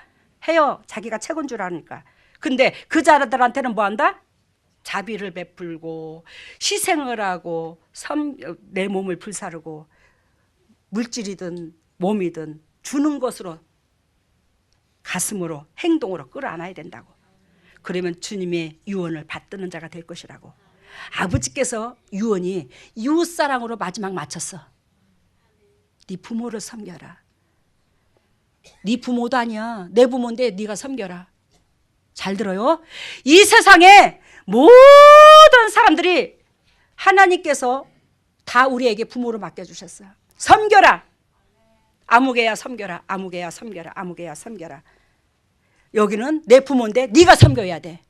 S1: 해요. 자기가 최고인 줄 아니까. 근데 그 자들한테는 뭐 한다? 자비를 베풀고 희생을 하고 내 몸을 불사르고 물질이든 몸이든 주는 것으로 가슴으로 행동으로 끌어안아야 된다고. 그러면 주님의 유언을 받드는 자가 될 것이라고. 아버지께서 유언이 이웃사랑으로 마지막 마쳤어. 네 부모를 섬겨라. 네 부모도 아니야. 내 부모인데 네가 섬겨라. 잘 들어요. 이 세상에 모든 사람들이 하나님께서 다 우리에게 부모로 맡겨주셨어요. 섬겨라. 아무개야 섬겨라. 아무개야 섬겨라. 아무개야 섬겨라. 여기는 내 부모인데 네가 섬겨야 돼.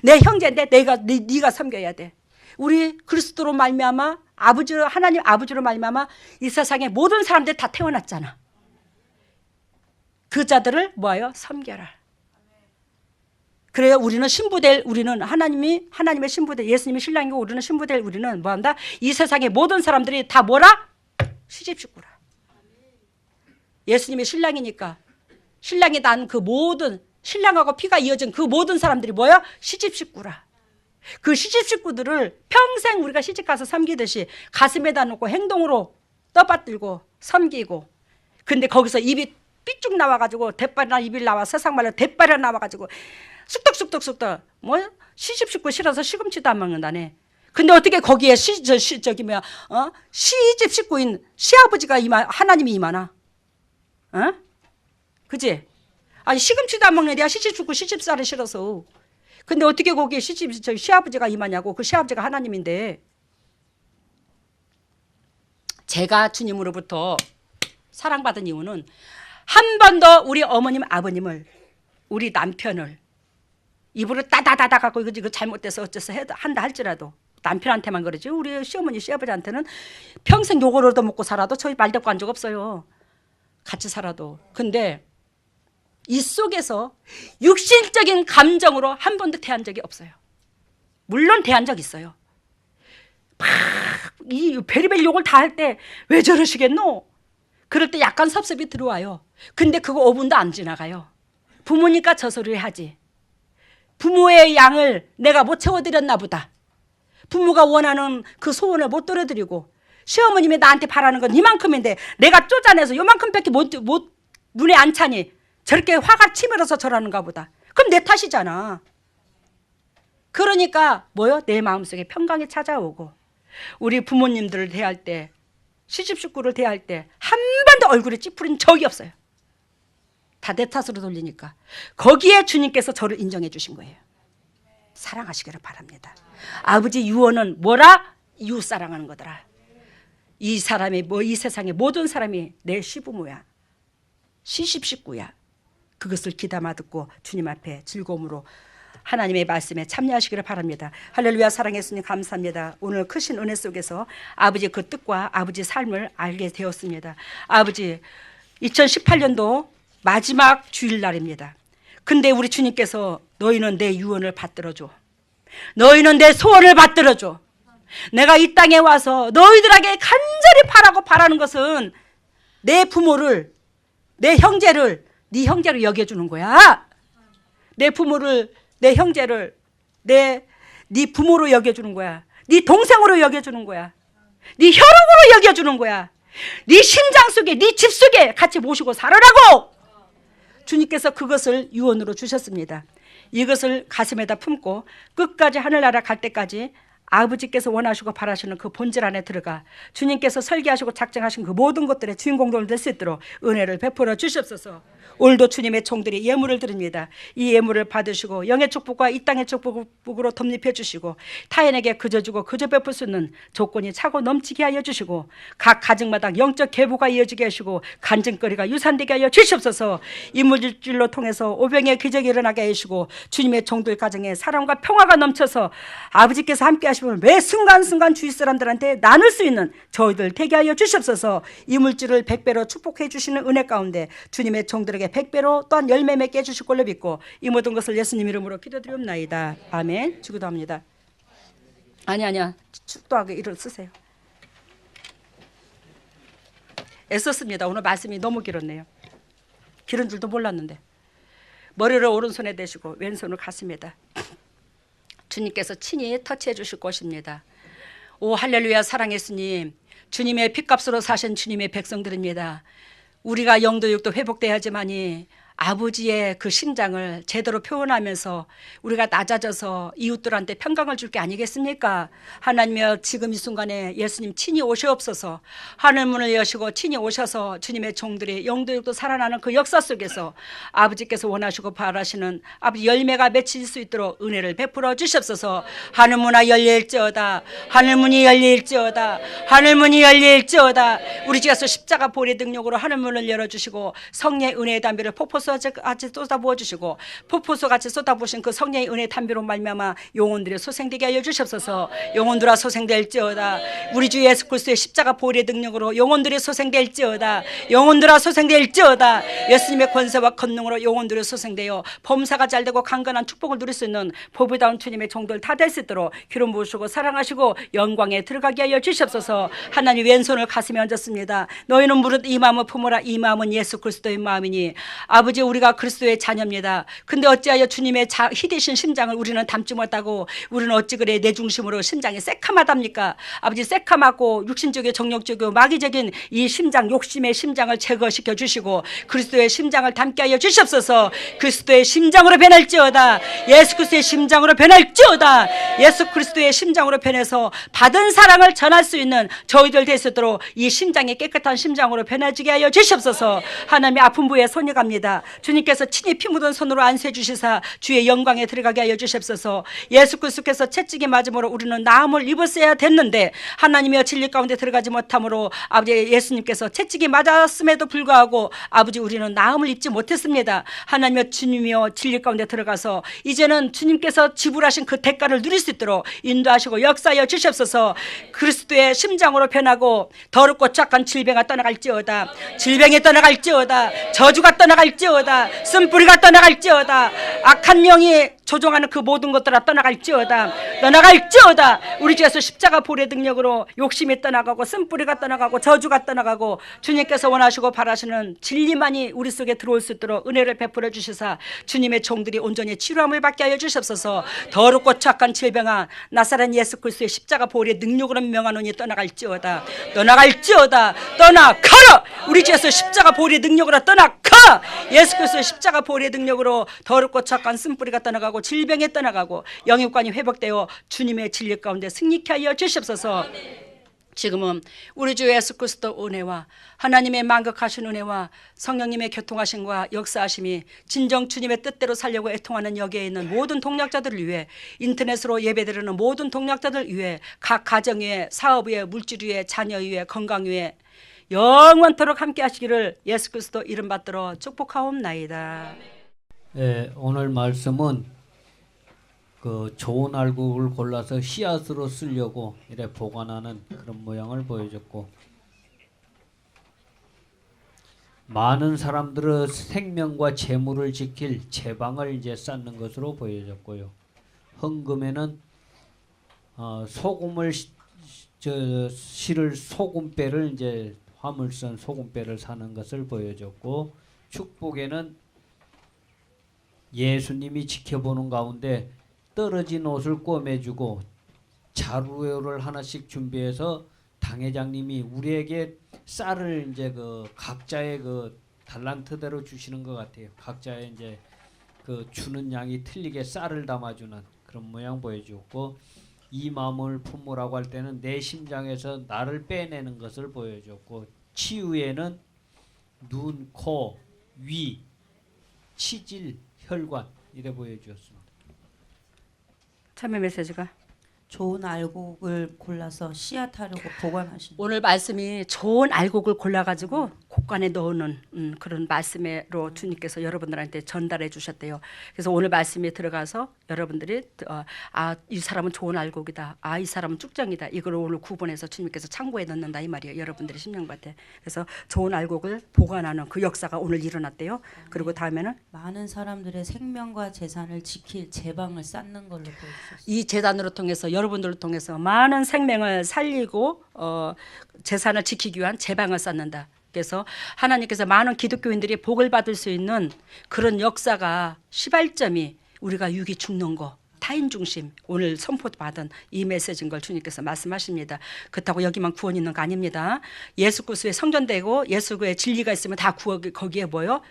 S1: 내 형제인데 네가 섬겨야 돼. 우리 그리스도로 말미암아 아버지로 하나님 아버지로 말미암아 이 세상에 모든 사람들 다 태어났잖아. 그 자들을 뭐하여 섬겨라. 그래요. 우리는 신부될 우리는 하나님의 신부될 예수님이 신랑이고 우리는 신부될 우리는 뭐한다? 이 세상의 모든 사람들이 다 뭐라? 시집식구라. 예수님이 신랑이니까 신랑이 난 그 모든 신랑하고 피가 이어진 그 모든 사람들이 뭐야? 시집식구라. 그 시집식구들을 평생 우리가 시집가서 섬기듯이 가슴에다 놓고 행동으로 떠받들고 섬기고, 근데 거기서 입이 삐쭉 나와가지고 대빨이나 입이 나와 세상 말로 대빨이 나와가지고 쑥덕쑥덕쑥덕 뭐 시집식구 싫어서 시금치도 안 먹는다네. 근데 어떻게 거기에 시집식구인 시아버지가 하나님이 임하나? 어? 그지? 아니 시금치도 안 먹는 애야 시집식구 시집살이 싫어서. 근데 어떻게 거기에 시아버지가 임하냐고. 그 시아버지가 하나님인데. 제가 주님으로부터 사랑받은 이유는 한 번도 우리 어머님 아버님을 우리 남편을 입으로 따다다다 갖고 이거 잘못돼서 어째서 한다 할지라도 남편한테만 그러지 우리 시어머니 시아버지한테는 평생 욕을 얻어먹고 살아도 저희 말대꾸 한 적 없어요. 같이 살아도. 근데 이 속에서 육신적인 감정으로 한 번도 대한 적이 없어요. 물론 대한 적 있어요. 막 이 베리베리 욕을 다 할 때 왜 저러시겠노? 그럴 때 약간 섭섭이 들어와요. 근데 그거 5분도 안 지나가요. 부모니까 저 소리를 하지. 부모의 양을 내가 못 채워드렸나 보다. 부모가 원하는 그 소원을 못 들어드리고 시어머님이 나한테 바라는 건 이만큼인데 내가 쪼잔해서 요만큼밖에 못 눈에 안 차니 저렇게 화가 치밀어서 저러는가 보다. 그럼 내 탓이잖아. 그러니까 뭐요? 내 마음속에 평강이 찾아오고 우리 부모님들을 대할 때 시집식구를 대할 때 한 번도 얼굴에 찌푸린 적이 없어요. 다 내 탓으로 돌리니까. 거기에 주님께서 저를 인정해 주신 거예요. 사랑하시기를 바랍니다. 아버지 유언은 뭐라? 이웃 사랑하는 거더라. 이 사람이 이 세상의 모든 사람이 내 시부모야. 시집식구야. 그것을 귀담아 듣고 주님 앞에 즐거움으로 하나님의 말씀에 참여하시기를 바랍니다. 할렐루야. 사랑의 예수님 감사합니다. 오늘 크신 은혜 속에서 아버지 그 뜻과 아버지 삶을 알게 되었습니다. 아버지 2018년도 마지막 주일날입니다. 근데 우리 주님께서 너희는 내 유언을 받들어줘. 너희는 내 소원을 받들어줘. 내가 이 땅에 와서 너희들에게 간절히 바라는 것은 내 부모를 내 형제를 네 형제로 여겨주는 거야. 내 부모를 내 형제를 네 부모로 여겨주는 거야. 네 동생으로 여겨주는 거야. 네 혈육으로 여겨주는 거야. 네 심장 속에 네 집 속에 같이 모시고 살아라고. 주님께서 그것을 유언으로 주셨습니다. 이것을 가슴에다 품고 끝까지 하늘나라 갈 때까지 아버지께서 원하시고 바라시는 그 본질 안에 들어가 주님께서 설계하시고 작정하신 그 모든 것들의 주인공들 될 수 있도록 은혜를 베풀어 주시옵소서. 오늘도 주님의 종들이 예물을 드립니다. 이 예물을 받으시고 영의 축복과 이 땅의 축복으로 덧입혀 주시고 타인에게 그저 주고 그저 베풀 수 있는 조건이 차고 넘치게 하여 주시고 각 가정마다 영적 계보가 이어지게 하시고 간증거리가 유산되게 하여 주시옵소서. 이 물질로 통해서 오병의 기적이 일어나게 하시고 주님의 종들 가정에 사랑과 평화가 넘쳐서 아버지께서 함께 하시면 매 순간순간 주위 사람들한테 나눌 수 있는 저희들 되게 하여 주시옵소서. 이 물질을 100배로 축복해 주시는 은혜 가운데 주님의 종들에게 100배로 또한 열매 맺게 해주실 걸로 믿고 이 모든 것을 예수님 이름으로 기도드리옵나이다. 아멘. 주기도합니다. 아니야. 축도하게 일을 쓰세요. 애썼습니다. 오늘 말씀이 너무 길었네요. 길은 줄도 몰랐는데. 머리를 오른손에 대시고 왼손을 가슴에다. 주님께서 친히 터치해 주실 것입니다. 오 할렐루야. 사랑의 주님, 주님의 핏값으로 사신 주님의 백성들입니다. 우리가 영도 육도 회복돼야지만이 아버지의 그 심장을 제대로 표현하면서 우리가 낮아져서 이웃들한테 평강을 줄 게 아니겠습니까? 하나님이여 지금 이 순간에 예수님 친히 오시옵소서. 하늘문을 여시고 친히 오셔서 주님의 종들이 영도 육도 살아나는 그 역사 속에서 아버지께서 원하시고 바라시는 아버지 열매가 맺힐 수 있도록 은혜를 베풀어 주시옵소서. 하늘문이 열릴지어다. 하늘문이 열릴지어다. 하늘문이 열릴지어다. 우리 주께서 십자가 보혈의 능력으로 하늘문을 열어주시고 성령의 은혜의 담비를 폭포수 같이 쏟아부어 주시고 폭포수 같이 쏟아부으신 그 성령의 은혜 담비로 말미암아 영혼들의 소생되게 하여 주시옵소서. 영혼들아 소생될지어다. 우리 주 예수 그리스도의 십자가 보혈의 능력으로 영혼들이 소생될지어다. 영혼들아 소생될지어다. 예수님의 권세와 권능으로 영혼들이 소생되어 범사가 잘되고 강건한 축복을 누릴 수 있는 보배다운 주님의 종들 다 될 수 있도록 기름 부으시고 사랑하시고 영광에 들어가게 하여 주시옵소서. 하나님 왼손을 가슴에 얹었습니다. 너희는 무릇 이 마음을 품으라. 이 마음은 예수 그리스도의 마음이니 아버지 우리가 그리스도의 자녀입니다. 근데 어찌하여 주님의 희대신 심장을 우리는 담지 못하고 우리는 어찌 그래 내 중심으로 심장이 새카마답니까? 아버지 새카맣고 육신적이고 정욕적이고 마귀적인 이 심장 욕심의 심장을 제거시켜 주시고 그리스도의 심장을 담게 하여 주시옵소서. 그리스도의 심장으로 변할지어다. 예수 그리스도의 심장으로 변할지어다. 예수 그리스도의 심장으로 변해서 받은 사랑을 전할 수 있는 저희들 될 수 있도록 이 심장이 깨끗한 심장으로 변해지게 하여 주시옵소서. 하나님의 아픈 부에 손이 갑니다. 주님께서 친히 피 묻은 손으로 안수해 주시사 주의 영광에 들어가게 하여 주시옵소서. 예수 그리스도께서 채찍이 맞음으로 우리는 나음을 입었어야 됐는데 하나님의 진리 가운데 들어가지 못함으로 아버지 예수님께서 채찍이 맞았음에도 불구하고 아버지 우리는 나음을 입지 못했습니다. 하나님의 주님이여 진리 가운데 들어가서 이제는 주님께서 지불하신 그 대가를 누릴 수 있도록 인도하시고 역사하여 주시옵소서. 그리스도의 심장으로 변하고 더럽고 착한 질병이 떠나갈지어다. 질병이 떠나갈지어다. 저주가 떠나갈지어다. 쓴뿌리가 떠나갈지어다. 악한 영이 조종하는 그 모든 것들아 떠나갈지어다. 떠나갈지어다. 우리 주에서 십자가 보혈의 능력으로 욕심이 떠나가고 쓴뿌리가 떠나가고 저주가 떠나가고 주님께서 원하시고 바라시는 진리만이 우리 속에 들어올 수 있도록 은혜를 베풀어 주시사 주님의 종들이 온전히 치료함을 받게 하여 주시옵소서. 더럽고 착한 질병아 나사렛 예수 그리스도의 십자가 보혈의 능력으로 명하노니 떠나갈지어다. 떠나갈지어다. 떠나가라. 우리 주에서 십자가 보혈의 능력으로 떠나가. 예수 그리스도의 십자가 보혈의 능력으로 더럽고 착한 쓴뿌리가 떠나가고 질병에 떠나가고 영육관이 회복되어 주님의 진리 가운데 승리케 하여 주시옵소서. 지금은 우리 주 예수 그리스도 은혜와 하나님의 만극하신 은혜와 성령님의 교통하심과 역사하심이 진정 주님의 뜻대로 살려고 애통하는 여기에 있는 모든 동력자들을 위해 인터넷으로 예배드리는 모든 동력자들 위해 각 가정 위에 사업 위에 물질 위에 자녀 위에 건강 위에 영원토록 함께 하시기를 예수 그리스도 이름 받들어 축복하옵나이다.
S2: 네, 오늘 말씀은 그 좋은 알곡을 골라서 씨앗으로 쓰려고 이래 보관하는 그런 모양을 보여줬고, 많은 사람들의 생명과 재물을 지킬 제방을 이제 쌓는 것으로 보여졌고요. 헌금에는 소금을 실을 소금배를 이제 화물선 소금배를 사는 것을 보여줬고, 축복에는 예수님이 지켜보는 가운데 떨어진 옷을 꿰매주고 자루를 하나씩 준비해서 당회장님이 우리에게 쌀을 이제 그 각자의 그 달란트대로 주시는 것 같아요. 각자의 이제 그 주는 양이 틀리게 쌀을 담아주는 그런 모양 보여주었고, 이 마음을 품으라고 할 때는 내 심장에서 나를 빼내는 것을 보여줬고, 치유에는 눈, 코, 위 치질, 혈관 이래 보여주었습니다.
S1: 참여 메시지가
S3: 좋은 알곡을 골라서 씨앗하려고 보관하신.
S1: 오늘 말씀이 좋은 알곡을 골라가지고 곡간에 넣는 그런 말씀으로 주님께서 여러분들한테 전달해 주셨대요. 그래서 오늘 말씀에 들어가서 여러분들이 이 사람은 좋은 알곡이다. 이 사람은 쭉정이다. 이걸 오늘 구분해서 주님께서 창고에 넣는다 이 말이에요. 여러분들의 심령밭에. 그래서 좋은 알곡을 보관하는 그 역사가 오늘 일어났대요. 그리고 다음에는
S3: 많은 사람들의 생명과 재산을 지킬 제방을 쌓는 걸로 보여주셨어요.
S1: 이 재단으로 통해서 여러분들을 통해서 많은 생명을 살리고 재산을 지키기 위한 제방을 쌓는다. 그래서 하나님께서 많은 기독교인들이 복을 받을 수 있는 그런 역사가 시발점이 우리가 육이 죽는 거 타인 중심 오늘 선포받은 이 메시지인 걸 주님께서 말씀하십니다. 그렇다고 여기만 구원 있는 거 아닙니다. 예수 그리스도의 성전되고 예수 그의 진리가 있으면 다 거기에 뭐요?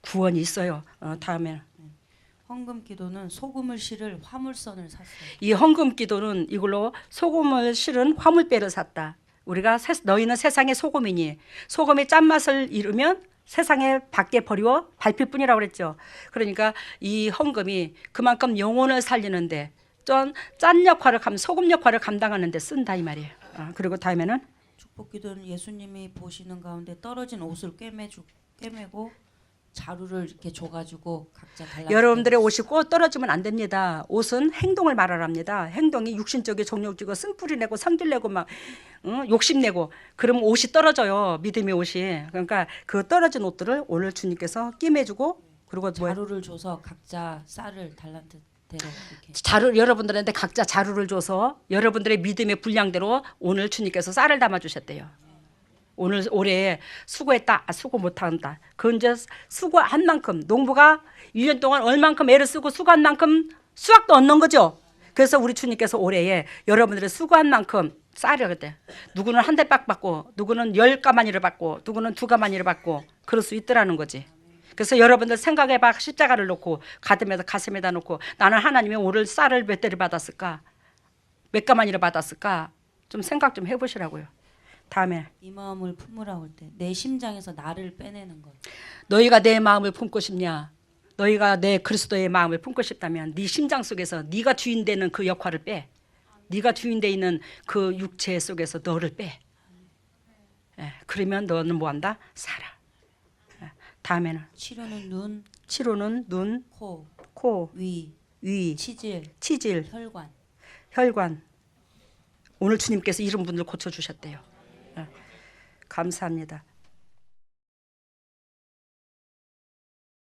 S1: 구원이 있어요. 다음에
S3: 헌금 기도는 소금을 실을 화물선을 샀어요.
S1: 이 헌금 기도는 이걸로 소금을 실은 화물배를 샀다. 우리가 너희는 세상의 소금이니 소금이 짠맛을 잃으면 세상에 밖에 버리워 밟힐 뿐이라고 그랬죠. 그러니까 이 헌금이 그만큼 영혼을 살리는데 짠 역할을 소금 역할을 감당하는 데 쓴다 이 말이에요. 그리고 다음에는
S3: 축복 기도는 예수님이 보시는 가운데 떨어진 옷을 꿰매고 자루를 이렇게 줘가지고 각자 달라.
S1: 여러분들의 옷이 꼭 떨어지면 안 됩니다. 옷은 행동을 말하랍니다. 행동이 육신적이 정욕지고 쓴뿌리 내고 성질 내고 막 욕심 내고 그러면 옷이 떨어져요. 믿음의 옷이. 그러니까 그 떨어진 옷들을 오늘 주님께서 끼매주고 그리고
S3: 자루를 줘서 각자 쌀을 달란트대로 이렇게.
S1: 여러분들한테 각자 자루를 줘서 여러분들의 믿음의 분량대로 오늘 주님께서 쌀을 담아 주셨대요. 오늘 올해 수고했다, 수고 못한다. 그건 이제 수고한 만큼 농부가 1년 동안 얼만큼 애를 쓰고 수고한 만큼 수확도 얻는 거죠. 그래서 우리 주님께서 올해에 여러분들의 수고한 만큼 쌀을 그때 누구는 한 대박 받고 누구는 10가마니를 받고 누구는 2가마니를 받고 그럴 수 있더라는 거지. 그래서 여러분들 생각해봐. 십자가를 놓고 가슴에다 놓고 나는 하나님의 오늘 쌀을 몇 대를 받았을까? 몇 가마니를 받았을까? 좀 생각 좀 해보시라고요. 다음에
S3: 이 마음을 품으라 할 때 내 심장에서 나를 빼내는 것.
S1: 너희가 내 마음을 품고 싶냐? 너희가 내 그리스도의 마음을 품고 싶다면 네 심장 속에서 네가 주인 되는 그 역할을 빼. 네가 주인 돼 있는 그 육체 속에서 너를 빼. 그러면 너는 뭐한다? 살아. 다음에는 치료는 눈, 코,
S3: 위, 치질,
S1: 혈관. 오늘 주님께서 이런 분들 고쳐주셨대요. 감사합니다.